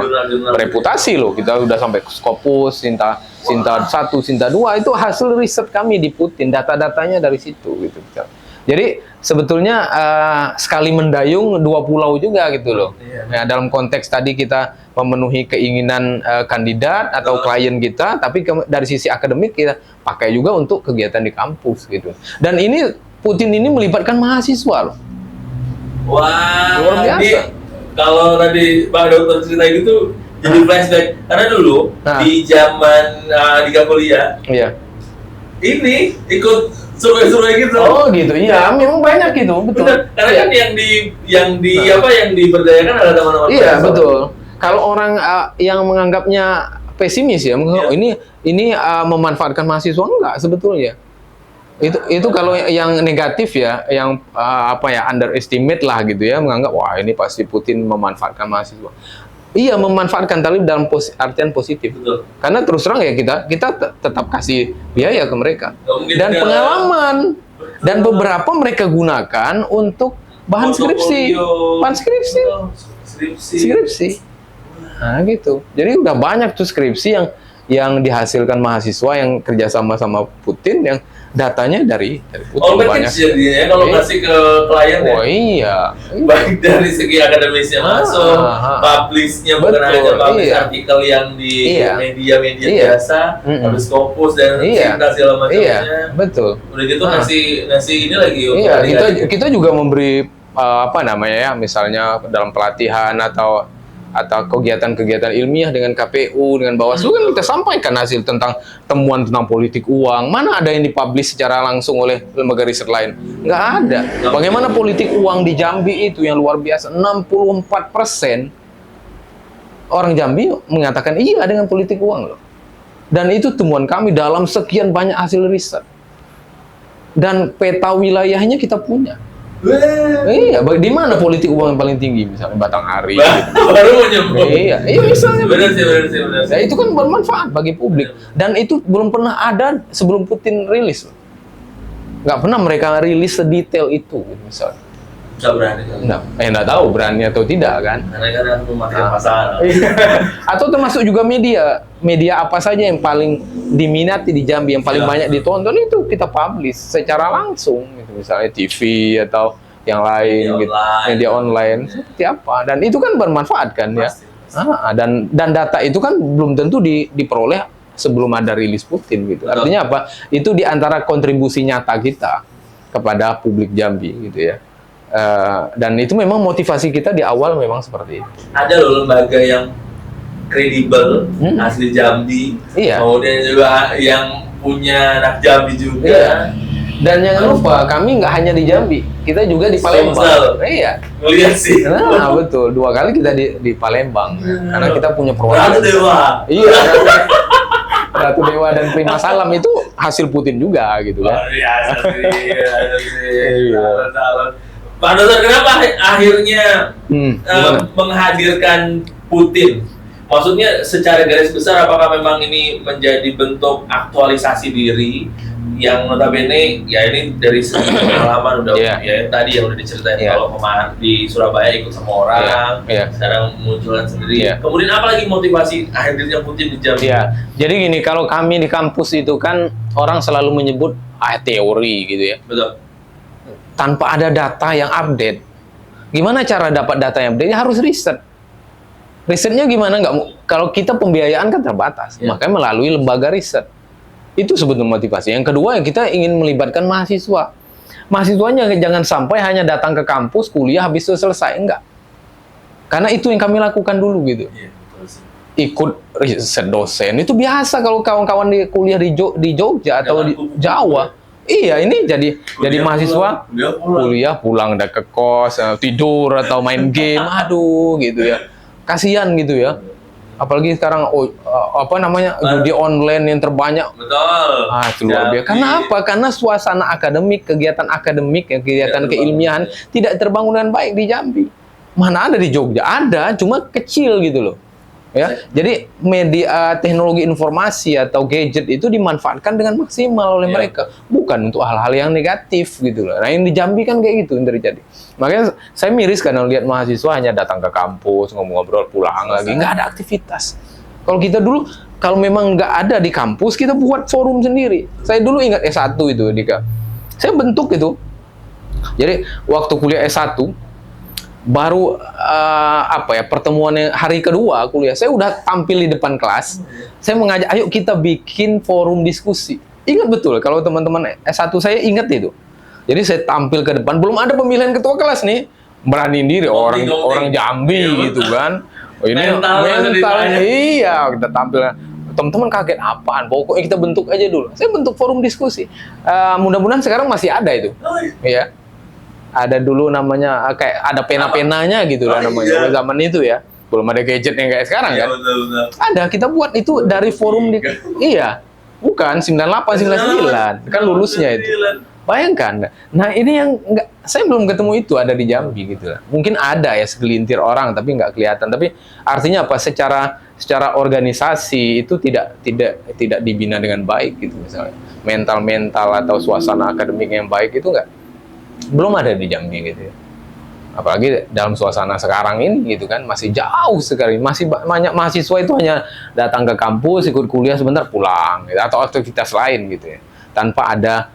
Speaker 1: reputasi loh. Kita udah sampai Scopus, Sinta 1, Sinta 2, itu hasil riset kami di Putin, data-datanya dari situ gitu. Jadi sebetulnya sekali mendayung dua pulau juga gitu loh. Ya, dalam konteks tadi kita memenuhi keinginan kandidat atau klien kita, tapi dari sisi akademik kita pakai juga untuk kegiatan di kampus gitu. Dan ini Putin ini melibatkan mahasiswa loh.
Speaker 2: Wah,
Speaker 1: luar biasa.
Speaker 2: Kalau tadi Pak Dokter cerita gitu jadi flashback. Karena dulu di zaman Dika kuliah, ini ikut survei-survei gitu.
Speaker 1: Oh gitu, iya, memang banyak gitu, betul.
Speaker 2: Karena kan yang diberdayakan adalah teman-teman.
Speaker 1: Iya, betul. Kalau orang yang menganggapnya pesimis ya, ini memanfaatkan mahasiswa, enggak sebetulnya. Itu kalau yang negatif ya, yang underestimate lah gitu ya, menganggap wah ini pasti Putin memanfaatkan mahasiswa. Iya, memanfaatkan, tapi dalam artian positif. Betul. Karena terus terang ya kita tetap kasih biaya ke mereka dan pengalaman, dan beberapa mereka gunakan untuk bahan skripsi. Nah gitu. Jadi udah banyak tuh skripsi yang dihasilkan mahasiswa yang kerjasama sama Putin, yang datanya dari Putin.
Speaker 2: Banyak jadinya kalau kasih ke klien ya.
Speaker 1: Oh iya.
Speaker 2: Baik dari segi akademisnya masuk, publishnya bukan hanya publish artikel yang di media-media biasa, habis Scopus dan Sinta segala macamnya.
Speaker 1: Iya, betul.
Speaker 2: Udah gitu ngasih ini lagi.
Speaker 1: Iya, kita juga memberi misalnya dalam pelatihan atau kegiatan-kegiatan ilmiah dengan KPU, dengan Bawaslu, kan kita sampaikan hasil tentang temuan tentang politik uang. Mana ada yang dipublish secara langsung oleh lembaga riset lain? Nggak ada. Bagaimana politik uang di Jambi itu yang luar biasa. 64% orang Jambi mengatakan iya dengan politik uang loh. Dan itu temuan kami dalam sekian banyak hasil riset. Dan peta wilayahnya kita punya. Iya, di mana politik uang yang paling tinggi, misalnya Batanghari.
Speaker 2: Baru mau nyebut.
Speaker 1: Iya, misalnya.
Speaker 2: Benar sih.
Speaker 1: Nah, itu kan bermanfaat bagi publik. Dan itu belum pernah ada sebelum Putin rilis. Nggak pernah mereka rilis sedetail itu, misalnya.
Speaker 2: Nggak berani.
Speaker 1: Nggak tahu berani atau tidak kan.
Speaker 2: Karena mematikan pasar.
Speaker 1: Atau termasuk juga media apa saja yang paling diminati di Jambi, yang paling banyak ditonton, itu kita publish secara langsung. Misalnya TV atau yang lain, media online seperti apa, dan itu kan bermanfaat kan ya. Dan data itu kan belum tentu diperoleh sebelum ada rilis Putin gitu. Artinya apa? Itu diantara kontribusi nyata kita kepada publik Jambi gitu ya. Dan itu memang motivasi kita di awal memang seperti itu.
Speaker 2: Ada loh lembaga yang kredibel, asli Jambi, kemudian juga yang punya anak Jambi juga.
Speaker 1: Iya. Dan jangan lupa, kami nggak hanya di Jambi, kita juga di Palembang. Iya.
Speaker 2: Ngeliat sih.
Speaker 1: Nah, betul. 2 kali kita di Palembang, karena kita punya perwakilan.
Speaker 2: Ratu Dewa.
Speaker 1: Iya. Ratu Dewa dan Prima Salam itu hasil Putin juga, gitu kan.
Speaker 2: Biasa sih. Pak Dokter, kenapa akhirnya menghadirkan Putin Maksudnya secara garis besar apakah memang ini menjadi bentuk aktualisasi diri yang notabene ya ini dari segi pengalaman udah
Speaker 1: Yeah.
Speaker 2: ya tadi yang udah diceritain
Speaker 1: Yeah.
Speaker 2: kalau kemarin di Surabaya ikut sama orang,
Speaker 1: Yeah.
Speaker 2: sekarang munculkan sendiri.
Speaker 1: Yeah.
Speaker 2: Kemudian apa lagi motivasi akhirnya Putin di Jambi?
Speaker 1: Ya, jadi gini, kalau kami di kampus itu kan orang selalu menyebut teori gitu ya,
Speaker 2: Betul.
Speaker 1: tanpa ada data yang update. Gimana cara dapat data yang update? Ya harus riset. Risetnya gimana? Kalau kita pembiayaan kan terbatas,
Speaker 2: Ya.
Speaker 1: makanya melalui lembaga riset. Itu sebetulnya motivasi. Yang kedua, ya kita ingin melibatkan mahasiswa. Mahasiswanya jangan sampai hanya datang ke kampus, kuliah, habis itu selesai. Enggak. Karena itu yang kami lakukan dulu gitu.
Speaker 2: Iya, betul sih.
Speaker 1: Ikut riset dosen itu biasa kalau kawan-kawan di kuliah di Jogja atau di Jawa. Iya, ini jadi mahasiswa kuliah pulang udah ke kos, tidur atau main game, aduh gitu ya. Kasihan gitu ya. Apalagi sekarang judi online yang terbanyak.
Speaker 2: Betul.
Speaker 1: Itu luar biasa. Karena apa? Karena suasana akademik, kegiatan akademik, kegiatan keilmiahan tidak terbangun dengan baik di Jambi. Mana ada di Jogja? Ada, cuma kecil gitu loh. Ya, jadi media teknologi informasi atau gadget itu dimanfaatkan dengan maksimal oleh mereka, bukan untuk hal-hal yang negatif gitu loh. Nah, yang di Jambi kan kayak gitu yang terjadi. Makanya saya miris kadang lihat mahasiswa hanya datang ke kampus, ngobrol pulang lagi, nggak ada aktivitas. Kalau kita dulu, kalau memang nggak ada di kampus, kita buat forum sendiri. Saya dulu ingat S1 itu, Dika. Saya bentuk itu. Jadi waktu kuliah S1 baru pertemuan hari kedua kuliah, saya udah tampil di depan kelas. Saya mengajak, ayo kita bikin forum diskusi. Ingat betul, kalau teman-teman S1 saya ingat itu. Jadi saya tampil ke depan, belum ada pemilihan ketua kelas nih, beraniin diri orang Jambi gitu kan. Oh, ini mental iya, kita tampil. Teman-teman kaget, apaan? Pokoknya kita bentuk aja dulu. Saya bentuk forum diskusi. Mudah-mudahan sekarang masih ada itu. Iya. Ada dulu namanya kayak ada pena-penanya gitu lah namanya zaman itu ya. Belum ada gadget yang kayak sekarang kan.
Speaker 2: Betul.
Speaker 1: Ada, kita buat itu dari forum di iya. Bukan 98 99 kan lulusnya itu. Bayangkan. Nah, ini yang saya belum ketemu itu ada di Jambi gitu lah. Mungkin ada ya segelintir orang tapi nggak kelihatan. Tapi artinya apa? Secara organisasi itu tidak dibina dengan baik gitu misalnya. Mental atau suasana akademik yang baik itu belum ada di Jambi gitu ya. Apalagi dalam suasana sekarang ini gitu kan, masih jauh sekali, masih banyak mahasiswa itu hanya datang ke kampus, ikut kuliah sebentar pulang gitu, atau aktivitas lain gitu ya, tanpa ada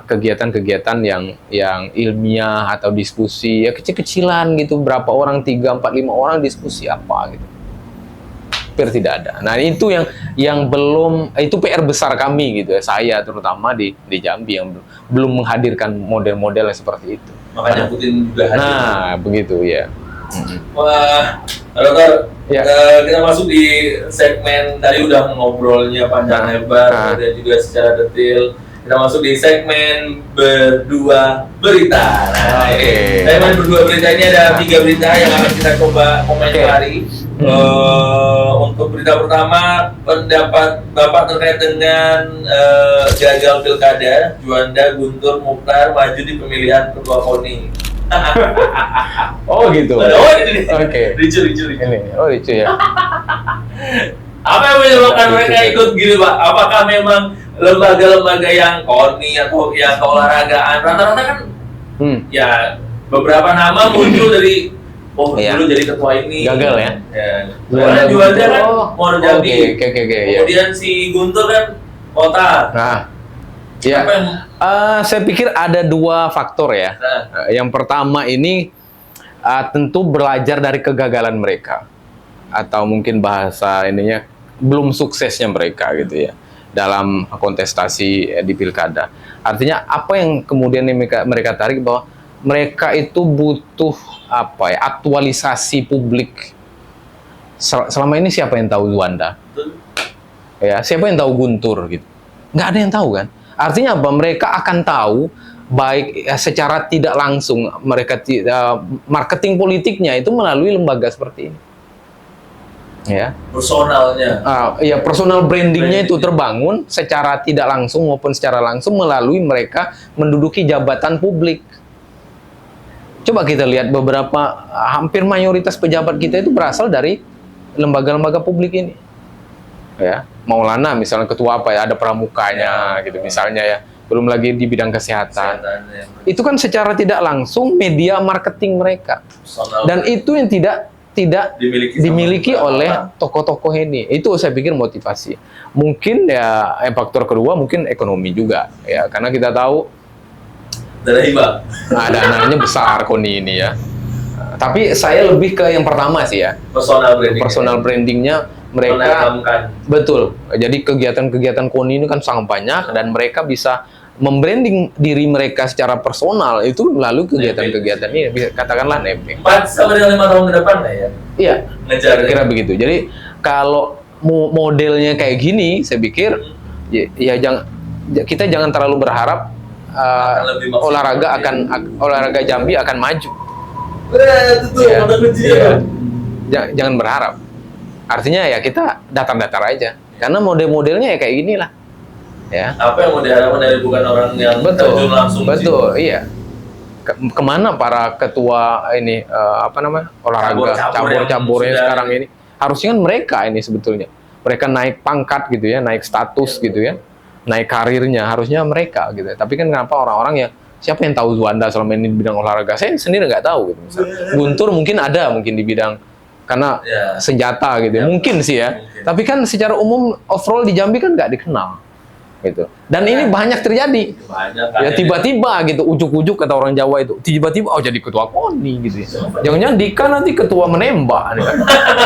Speaker 1: kegiatan-kegiatan yang ilmiah atau diskusi ya kecil-kecilan gitu, berapa orang, 3, 4, 5 orang diskusi apa gitu. Hampir tidak ada. Nah, itu yang belum, itu PR besar kami gitu ya, saya terutama di Jambi yang belum menghadirkan model-model yang seperti itu.
Speaker 2: Makanya Putin juga hadir.
Speaker 1: Nah, begitu ya.
Speaker 2: Wah, dokter,
Speaker 1: Ya.
Speaker 2: kita masuk di segmen tadi udah ngobrolnya panjang lebar dan juga secara detail. Kita masuk di segmen berdua berita. Nah, ini segmen berdua berita ini ada 3 berita yang akan kita coba komentari. Untuk berita pertama, pendapat Bapak terkait dengan gagal pilkada, Juanda Guntur Mukhtar maju di pemilihan ketua KONI.
Speaker 1: Oh gitu.
Speaker 2: Oh ini.
Speaker 1: Oke.
Speaker 2: Lucu.
Speaker 1: Ini, lucu ya.
Speaker 2: Apa yang menyebabkan mereka ikut gini, Pak? Apakah memang lembaga-lembaga yang KONI atau yang keolahragaan rata-rata kan ya beberapa nama muncul dari dulu jadi ketua ini
Speaker 1: gagal ya.
Speaker 2: Juanda kan mau Jambi.
Speaker 1: Oke.
Speaker 2: Kemudian si Guntur kan kota.
Speaker 1: Nah, ya. Saya pikir ada 2 faktor ya. Yang pertama ini tentu belajar dari kegagalan mereka, atau mungkin bahasa ininya belum suksesnya mereka gitu ya dalam kontestasi di pilkada. Artinya apa yang kemudian mereka tarik bahwa mereka itu butuh aktualisasi publik. Selama ini siapa yang tahu Juanda? Ya, siapa yang tahu Guntur gitu? Nggak ada yang tahu kan? Artinya apa? Mereka akan tahu baik secara tidak langsung, mereka marketing politiknya itu melalui lembaga seperti ini. Ya,
Speaker 2: personalnya.
Speaker 1: Personal brandingnya itu terbangun secara tidak langsung maupun secara langsung melalui mereka menduduki jabatan publik. Coba kita lihat beberapa, hampir mayoritas pejabat kita itu berasal dari lembaga-lembaga publik ini. Ya, Maulana misalnya ketua apa ya, ada pramukanya gitu misalnya ya. Belum lagi di bidang kesehatan. Itu kan secara tidak langsung media marketing mereka. Dan itu yang tidak dimiliki oleh tokoh-tokoh ini. Itu saya pikir motivasi. Mungkin ya faktor kedua mungkin ekonomi juga ya, karena kita tahu
Speaker 2: dana hibah.
Speaker 1: Nah, dananya besar KONI ini ya. Tapi saya lebih ke yang pertama sih ya. Personal brandingnya mereka betul. Jadi kegiatan-kegiatan KONI ini kan sangat banyak dan mereka bisa membranding diri mereka secara personal itu melalui kegiatan-kegiatan ini. Katakanlah naming.
Speaker 2: 4-5 tahun ke depan lah ya.
Speaker 1: Iya.
Speaker 2: Kira-kira
Speaker 1: begitu. Jadi kalau modelnya kayak gini, saya pikir ya kita jangan terlalu berharap olahraga Jambi akan maju. Jangan berharap. Artinya ya kita datar-datar aja. Karena model-modelnya ya kayak ginilah. Ya.
Speaker 2: Apa yang mau diharapkan dari bukan orang yang terjun langsung?
Speaker 1: Betul, iya. Kemana para ketua ini olahraga cabur-caburnya sekarang ini? Harusnya kan mereka ini sebetulnya. Mereka naik pangkat gitu ya, naik status gitu ya. Naik karirnya harusnya mereka gitu. Tapi kan kenapa orang-orang yang siapa yang tahu Juanda selama ini di bidang olahraga? Saya sendiri nggak tahu gitu. Misalnya. Guntur mungkin di bidang karena senjata gitu. Mungkin sih ya. Mungkin. Tapi kan secara umum overall di Jambi kan nggak dikenal gitu. Dan ini banyak terjadi. Ya tiba-tiba gitu ujuk-ujuk kata orang Jawa itu. Tiba-tiba jadi ketua KONI gitu ya. Jangan-jangan Dika nanti ketua menembak nih kan.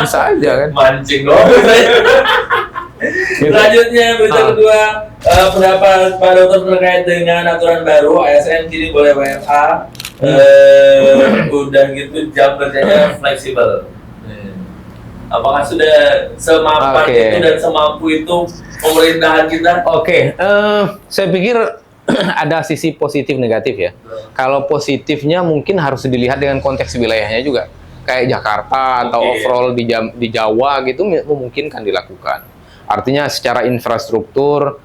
Speaker 1: Bisa aja kan.
Speaker 2: Mancing dong. Selanjutnya berita kedua, pendapat Pak Dokter terkait dengan aturan baru ASN kini boleh WFH. Udah gitu jam kerjanya fleksibel. Apakah sudah semapan itu dan semampu itu pemerintahan kita?
Speaker 1: Saya pikir ada sisi positif negatif ya. Kalau positifnya mungkin harus dilihat dengan konteks wilayahnya juga. Kayak Jakarta atau overall di Jawa gitu memungkinkan dilakukan. Artinya secara infrastruktur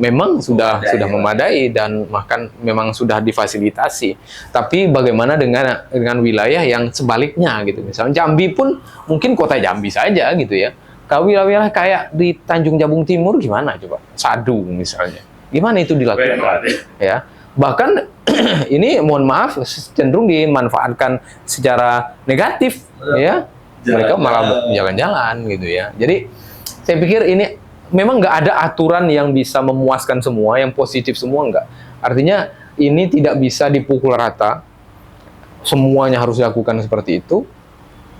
Speaker 1: memang sudah memadai dan bahkan memang sudah difasilitasi. Tapi bagaimana dengan wilayah yang sebaliknya gitu. Misalnya Jambi pun mungkin kota Jambi saja gitu ya. Kalau wilayah kayak di Tanjung Jabung Timur gimana coba? Sadung misalnya. Gimana itu dilakukan? Ya. Bahkan ini mohon maaf cenderung dimanfaatkan secara negatif ya. Mereka malah jalan-jalan gitu ya. Jadi saya pikir ini memang nggak ada aturan yang bisa memuaskan semua, yang positif semua nggak. Artinya ini tidak bisa dipukul rata, semuanya harus dilakukan seperti itu,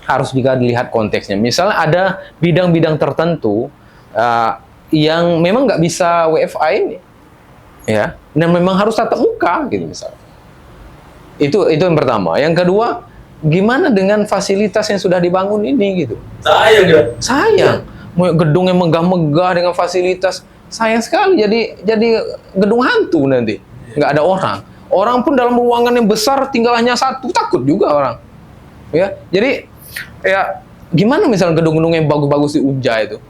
Speaker 1: harus juga dilihat konteksnya. Misalnya ada bidang-bidang tertentu yang memang nggak bisa WFA ini, ya, dan memang harus tatap muka gitu misalnya. Itu yang pertama. Yang kedua, gimana dengan fasilitas yang sudah dibangun ini gitu?
Speaker 2: Sayang ya.
Speaker 1: Sayang. Gedung yang megah-megah dengan fasilitas, sayang sekali jadi gedung hantu nanti, nggak ada orang pun dalam ruangan yang besar tinggal hanya satu, takut juga orang ya. Jadi ya gimana misalnya gedung-gedung yang bagus-bagus di Unja itu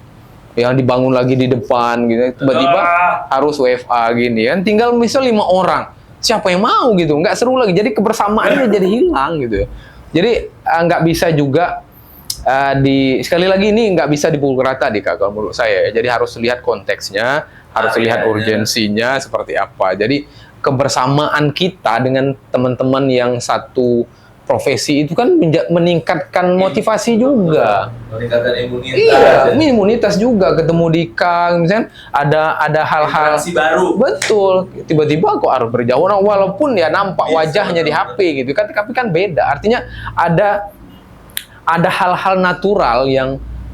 Speaker 1: yang dibangun lagi di depan gitu, tiba-tiba harus WFA gini kan, tinggal misal 5 orang, siapa yang mau gitu, nggak seru lagi, jadi kebersamaannya jadi hilang gitu. Jadi nggak bisa juga sekali lagi ini nggak bisa dipukul rata kalau menurut saya. Jadi harus lihat konteksnya, harus lihat urgensinya seperti apa. Jadi kebersamaan kita dengan teman-teman yang satu profesi itu kan meningkatkan motivasi juga.
Speaker 2: Meningkatkan imunitas.
Speaker 1: Iya, imunitas juga. Ketemu Dika, misalnya ada hal-hal
Speaker 2: baru.
Speaker 1: Betul. Tiba-tiba kok harus berjauhan walaupun ya nampak wajahnya di HP gitu kan, tapi kan beda. Artinya ada hal-hal natural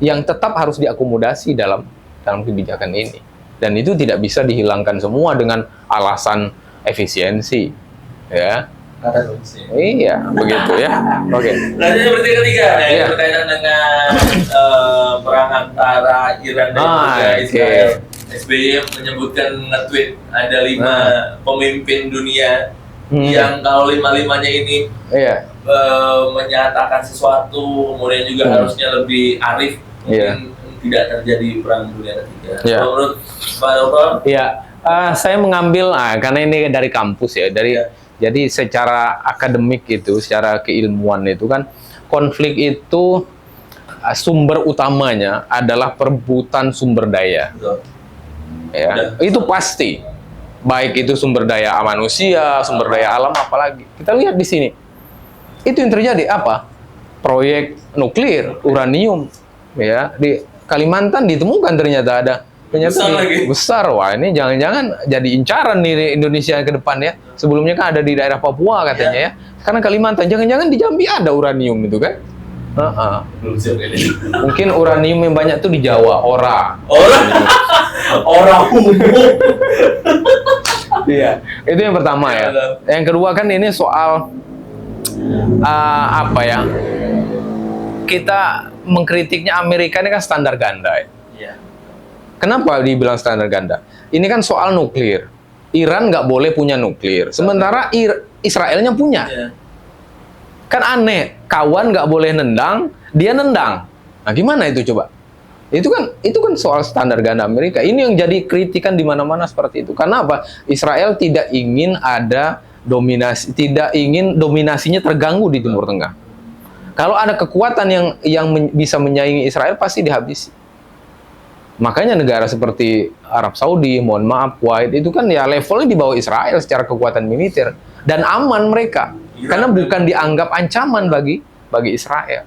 Speaker 1: yang tetap harus diakomodasi dalam kebijakan ini, dan itu tidak bisa dihilangkan semua dengan alasan efisiensi, ya. Iya, begitu ya. Oke.
Speaker 2: Lanjut berita ketiga, berkaitan dengan perang antara Iran dan juga Israel. SBY menyebutkan nge-tweet ada 5 pemimpin dunia yang kalau 5-5-nya ini menyatakan sesuatu, kemudian juga harusnya lebih arif, mungkin tidak terjadi perang dunia ketiga. Menurut Pak Dokter?
Speaker 1: Saya mengambil karena ini dari kampus ya, jadi secara akademik itu, secara keilmuan itu kan konflik itu sumber utamanya adalah perebutan sumber daya.
Speaker 2: Betul.
Speaker 1: Ya, itu pasti. Baik itu sumber daya manusia, sumber daya alam, apalagi. Kita lihat di sini. Itu yang terjadi apa? Proyek nuklir, uranium, ya di Kalimantan ditemukan ternyata ada. Ternyata besar. Wah, ini jangan-jangan jadi incaran nih Indonesia ke depan ya. Sebelumnya kan ada di daerah Papua katanya ya. Karena Kalimantan, jangan-jangan di Jambi ada uranium itu kan? Mungkin uranium yang banyak tuh di Jawa, ora.
Speaker 2: Orang umum.
Speaker 1: Iya, itu yang pertama ya. Yang kedua kan ini soal apa ya? Kita mengkritiknya Amerika ini kan standar ganda ya.
Speaker 2: Iya.
Speaker 1: Kenapa dibilang standar ganda? Ini kan soal nuklir. Iran nggak boleh punya nuklir, sementara Israelnya punya.
Speaker 2: Iya.
Speaker 1: Kan aneh, kawan nggak boleh nendang, dia nendang. Nah, gimana itu coba? Itu kan soal standar ganda Amerika. Ini yang jadi kritikan di mana-mana seperti itu. Karena apa? Israel tidak ingin ada dominasi, tidak ingin dominasinya terganggu di Timur Tengah. Kalau ada kekuatan yang bisa menyaingi Israel, pasti dihabisi. Makanya negara seperti Arab Saudi, mohon maaf, Kuwait, itu kan ya levelnya di bawah Israel secara kekuatan militer. Dan aman mereka. Karena bukan dianggap ancaman bagi Israel.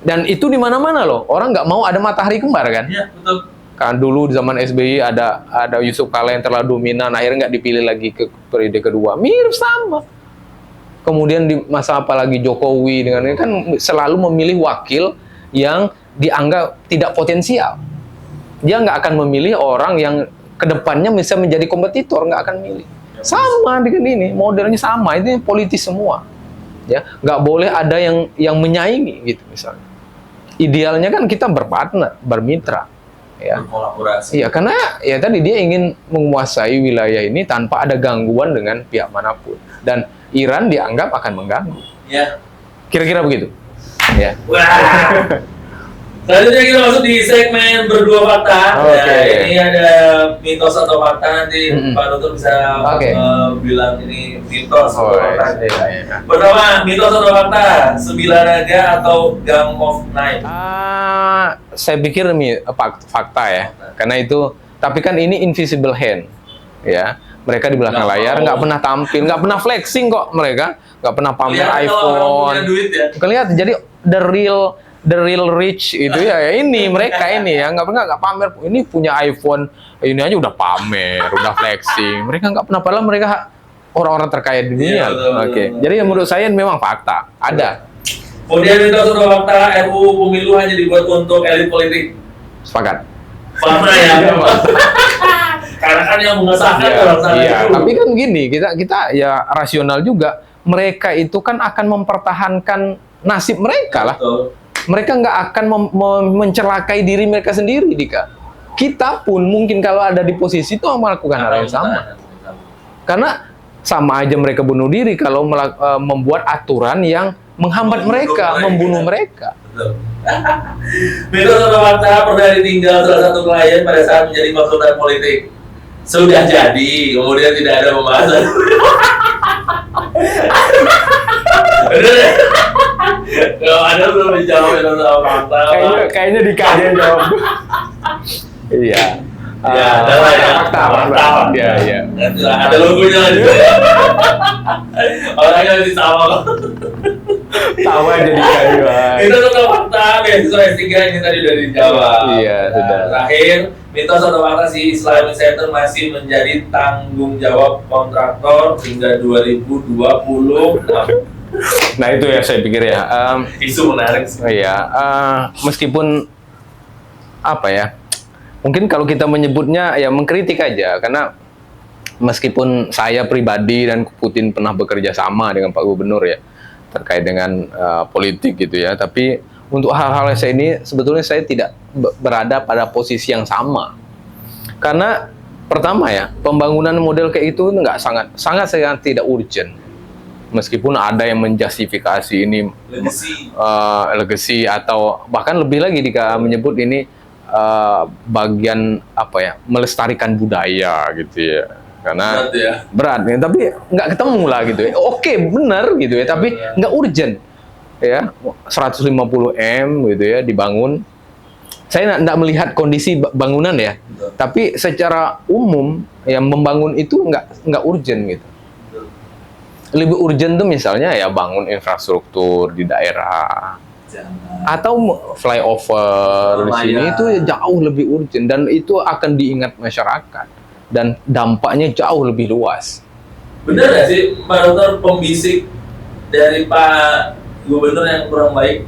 Speaker 1: Dan itu di mana-mana loh. Orang nggak mau ada matahari kembar kan?
Speaker 2: Iya, betul.
Speaker 1: Kan dulu di zaman SBY ada Yusuf Kala yang terlalu dominan, akhirnya nggak dipilih lagi ke periode kedua. Mirip sama. Kemudian di masa apalagi Jokowi dengan ini kan selalu memilih wakil yang dianggap tidak potensial. Dia nggak akan memilih orang yang kedepannya bisa menjadi kompetitor, nggak akan milih. Sama dengan ini, modelnya sama, ini politis semua. Ya, nggak boleh ada yang menyaingi gitu misalnya. Idealnya kan kita berpartner, bermitra, ya.
Speaker 2: Berkolaborasi.
Speaker 1: Iya, karena ya tadi dia ingin menguasai wilayah ini tanpa ada gangguan dengan pihak manapun. Dan Iran dianggap akan mengganggu.
Speaker 2: Ya.
Speaker 1: Kira-kira begitu. Ya.
Speaker 2: Wah. Selanjutnya kita masuk di segmen berdua fakta.
Speaker 1: Oke.
Speaker 2: Ya, ini ada mitos atau fakta, nanti Pak Dokter bisa bilang ini mitos atau fakta.
Speaker 1: Iya.
Speaker 2: Pertama, mitos atau fakta, 9 naga atau Gang of Night?
Speaker 1: Saya pikir ini fakta ya. Karena itu, tapi kan ini invisible hand. Ya. Mereka di belakang layar nggak pernah tampil, nggak pernah flexing kok mereka, nggak pernah pamer iPhone. Kelihatan, jadi the real rich itu ya ini mereka ini ya nggak pamer, ini punya iPhone ini aja udah pamer, udah flexing. Mereka nggak pernah, padahal mereka orang-orang terkaya di dunia. Oke. Jadi menurut saya memang fakta ada.
Speaker 2: Kemudian mitos atau fakta, RUU pemilu hanya dibuat untuk elit politik?
Speaker 1: Sepakat.
Speaker 2: Fakta ya. Karena kan yang mengesahkan orang sana
Speaker 1: iya,
Speaker 2: itu.
Speaker 1: tapi kan gini, kita ya rasional juga. Mereka itu kan akan mempertahankan nasib mereka lah.
Speaker 2: Betul.
Speaker 1: Mereka nggak akan mencelakai diri mereka sendiri, Dika. Kita pun mungkin kalau ada di posisi itu melakukan hal yang sama. Karena sama aja mereka bunuh diri kalau membuat aturan yang menghambat mereka, membunuh mereka.
Speaker 2: Mitos atau fakta, pernah ditinggal salah satu klien pada saat menjadi konsultan politik? Sudah jadi, kemudian tidak ada pembahasan. Bener ya? Kalau ada belum dijawab mitos atau fakta.
Speaker 1: Kayaknya dikasih jawab. Iya.
Speaker 2: Ya, adalah ya.
Speaker 1: Fakta. Iya.
Speaker 2: Ada logonya lagi. Orangnya masih sama kok.
Speaker 1: Tawa jadi kayu.
Speaker 2: Mitos atau fakta, beasiswa S3 ini tadi udah dijawab.
Speaker 1: Iya, sudah.
Speaker 2: Terakhir, mitos atau fakta si Islamic Center masih menjadi tanggung jawab kontraktor hingga 2026.
Speaker 1: Nah itu ya saya pikir ya.
Speaker 2: Isu menarik sih.
Speaker 1: Iya, meskipun apa ya? Mungkin kalau kita menyebutnya ya mengkritik aja, karena meskipun saya pribadi dan Putin pernah bekerja sama dengan Pak Gubernur ya terkait dengan politik gitu ya, tapi untuk hal-hal saya ini sebetulnya saya tidak berada pada posisi yang sama. Karena pertama ya, pembangunan model kayak itu nggak sangat tidak urgent. Meskipun ada yang menjustifikasi ini legacy atau bahkan lebih lagi jika menyebut ini bagian apa ya, melestarikan budaya gitu ya, karena berat ya, tapi nggak ketemu lah gitu ya. Oke, benar gitu ya, tapi nggak urgent. ya 150 M gitu ya dibangun. Saya nggak melihat kondisi bangunan ya, tapi secara umum yang membangun itu nggak urgent gitu. Lebih urgent tuh misalnya ya bangun infrastruktur di daerah atau flyover di sini itu jauh lebih urgent dan itu akan diingat masyarakat dan dampaknya jauh lebih luas.
Speaker 2: Bener nggak sih Pak Dokter pembisik dari Pak Gubernur yang kurang baik?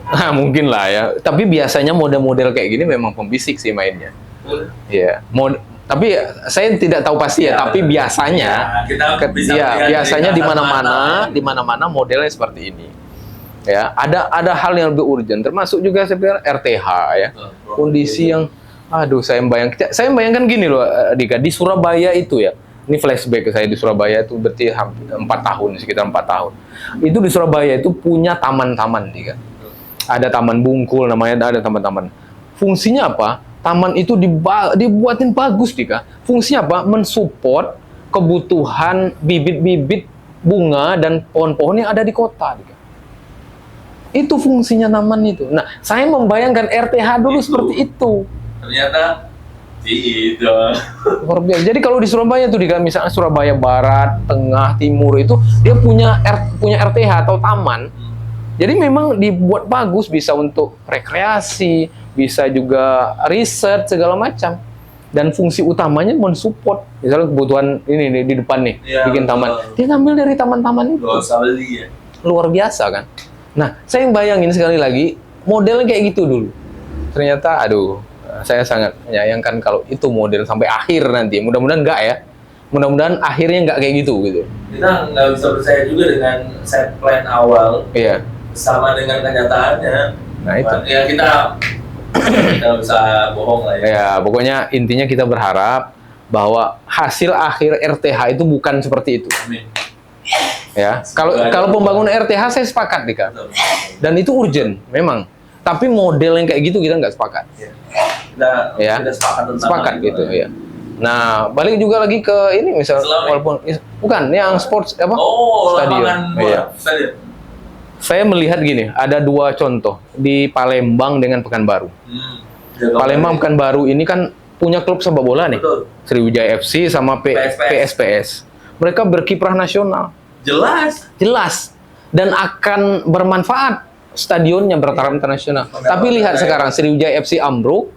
Speaker 1: Nah, mungkin lah ya. Tapi biasanya model-model kayak gini memang pembisik sih mainnya. Iya. Tapi saya tidak tahu pasti ya. Tapi biasanya, biasanya di mana-mana modelnya seperti ini. Ya, ada hal yang lebih urgent. Termasuk juga sebenarnya RTH ya. Kondisi yang, aduh, saya bayangkan gini loh, Dika, di Surabaya itu ya. Ini flashback saya di Surabaya itu berarti hampir 4 tahun, sekitar 4 tahun. Itu di Surabaya itu punya taman-taman, Dika. Ada Taman Bungkul namanya, ada taman-taman. Fungsinya apa? Taman itu dibuatin bagus, Dika. Fungsinya apa? Mensupport kebutuhan bibit-bibit bunga dan pohon-pohon yang ada di kota, Dika. Itu fungsinya taman itu. Nah, saya membayangkan RTH dulu seperti itu.
Speaker 2: Ternyata itu
Speaker 1: luar biasa. Jadi kalau di Surabaya tuh, misalnya Surabaya Barat, Tengah, Timur itu dia punya RTH atau taman. Jadi memang dibuat bagus, bisa untuk rekreasi, bisa juga riset segala macam. Dan fungsi utamanya mensupport, misalnya kebutuhan ini di depan nih, bikin taman. Dia ngambil dari taman-taman itu.
Speaker 2: Gak usah beli ya.
Speaker 1: Luar biasa kan. Nah, saya bayangin sekali lagi modelnya kayak gitu dulu. Ternyata, aduh, saya sangat menyayangkan kalau itu model sampai akhir nanti. Mudah-mudahan enggak ya. Mudah-mudahan akhirnya enggak kayak gitu.
Speaker 2: Kita nggak bisa percaya juga dengan set plan awal.
Speaker 1: Iya.
Speaker 2: Sama dengan kenyataannya.
Speaker 1: Nah itu.
Speaker 2: Ya kita nggak bisa bohong lah ya.
Speaker 1: Ya, pokoknya intinya kita berharap bahwa hasil akhir RTH itu bukan seperti itu.
Speaker 2: Amin.
Speaker 1: Ya, kalau pembangunan RTH saya sepakat, Dika. Dan itu urgent, memang. Tapi model yang kayak gitu kita nggak sepakat.
Speaker 2: Kita
Speaker 1: sepakat gitu ya. Nah, balik juga lagi ke ini misalnya, walaupun bukan yang sports apa? Stadion. Stadion. Saya melihat gini, ada 2 contoh di Palembang dengan Pekanbaru. Palembang Pekanbaru ini kan punya klub sepak bola nih, Sriwijaya FC sama PSPS. Mereka berkiprah nasional. Jelas. Dan akan bermanfaat stadionnya bertaraf internasional. Tapi lihat sekarang Sriwijaya FC ambruk,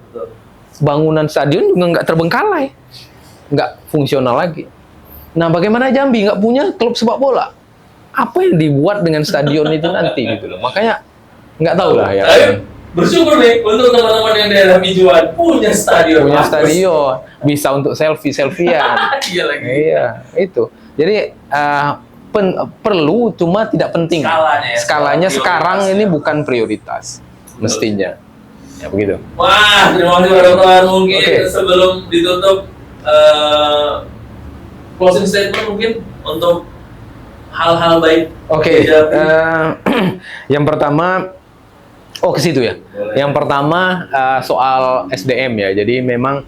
Speaker 1: bangunan stadion juga nggak terbengkalai, nggak fungsional lagi. Nah, bagaimana Jambi nggak punya klub sepak bola? Apa yang dibuat dengan stadion itu nanti gitu loh. Makanya nggak tahu lah ya.
Speaker 2: Bersyukur nih untuk teman-teman yang daerah Pijuan punya stadion.
Speaker 1: Bisa untuk selfie-selfian. Iya, itu. Jadi perlu, cuma tidak penting. Skalanya sekarang ini bukan prioritas mestinya. Ya begitu.
Speaker 2: Wah, terima kasih Pak Dokter. Mungkin sebelum ditutup closing statement mungkin untuk hal-hal baik.
Speaker 1: Yang pertama, ke situ ya. Boleh. Yang pertama soal SDM ya. Jadi memang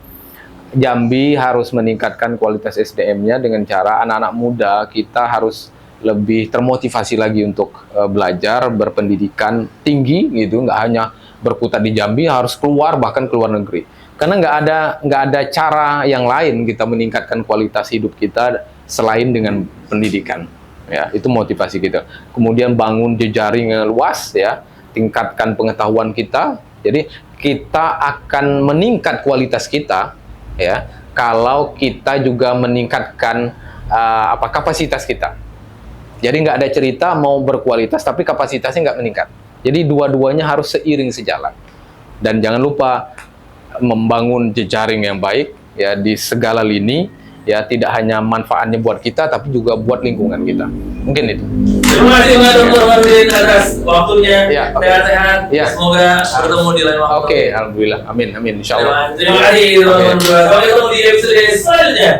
Speaker 1: Jambi harus meningkatkan kualitas SDM-nya dengan cara anak-anak muda kita harus lebih termotivasi lagi untuk belajar, berpendidikan tinggi gitu, nggak hanya berkutat di Jambi, harus keluar bahkan ke luar negeri. Karena nggak ada cara yang lain kita meningkatkan kualitas hidup kita selain dengan pendidikan. Ya, itu motivasi kita. Kemudian bangun jejaring yang luas ya, tingkatkan pengetahuan kita. Jadi kita akan meningkat kualitas kita ya kalau kita juga meningkatkan kapasitas kita. Jadi nggak ada cerita mau berkualitas tapi kapasitasnya nggak meningkat. Jadi dua-duanya harus seiring sejalan. Dan jangan lupa membangun jejaring yang baik ya di segala lini. Ya, tidak hanya manfaatnya buat kita, tapi juga buat lingkungan kita. Mungkin itu.
Speaker 2: Terima kasih Pak Dr. Fardudin atas waktunya. Sehat-sehat.
Speaker 1: Ya.
Speaker 2: Semoga bertemu di lain waktu.
Speaker 1: Alhamdulillah. Amin. Insya Allah.
Speaker 2: Terima kasih teman-teman. Sampai ketemu di episode selanjutnya.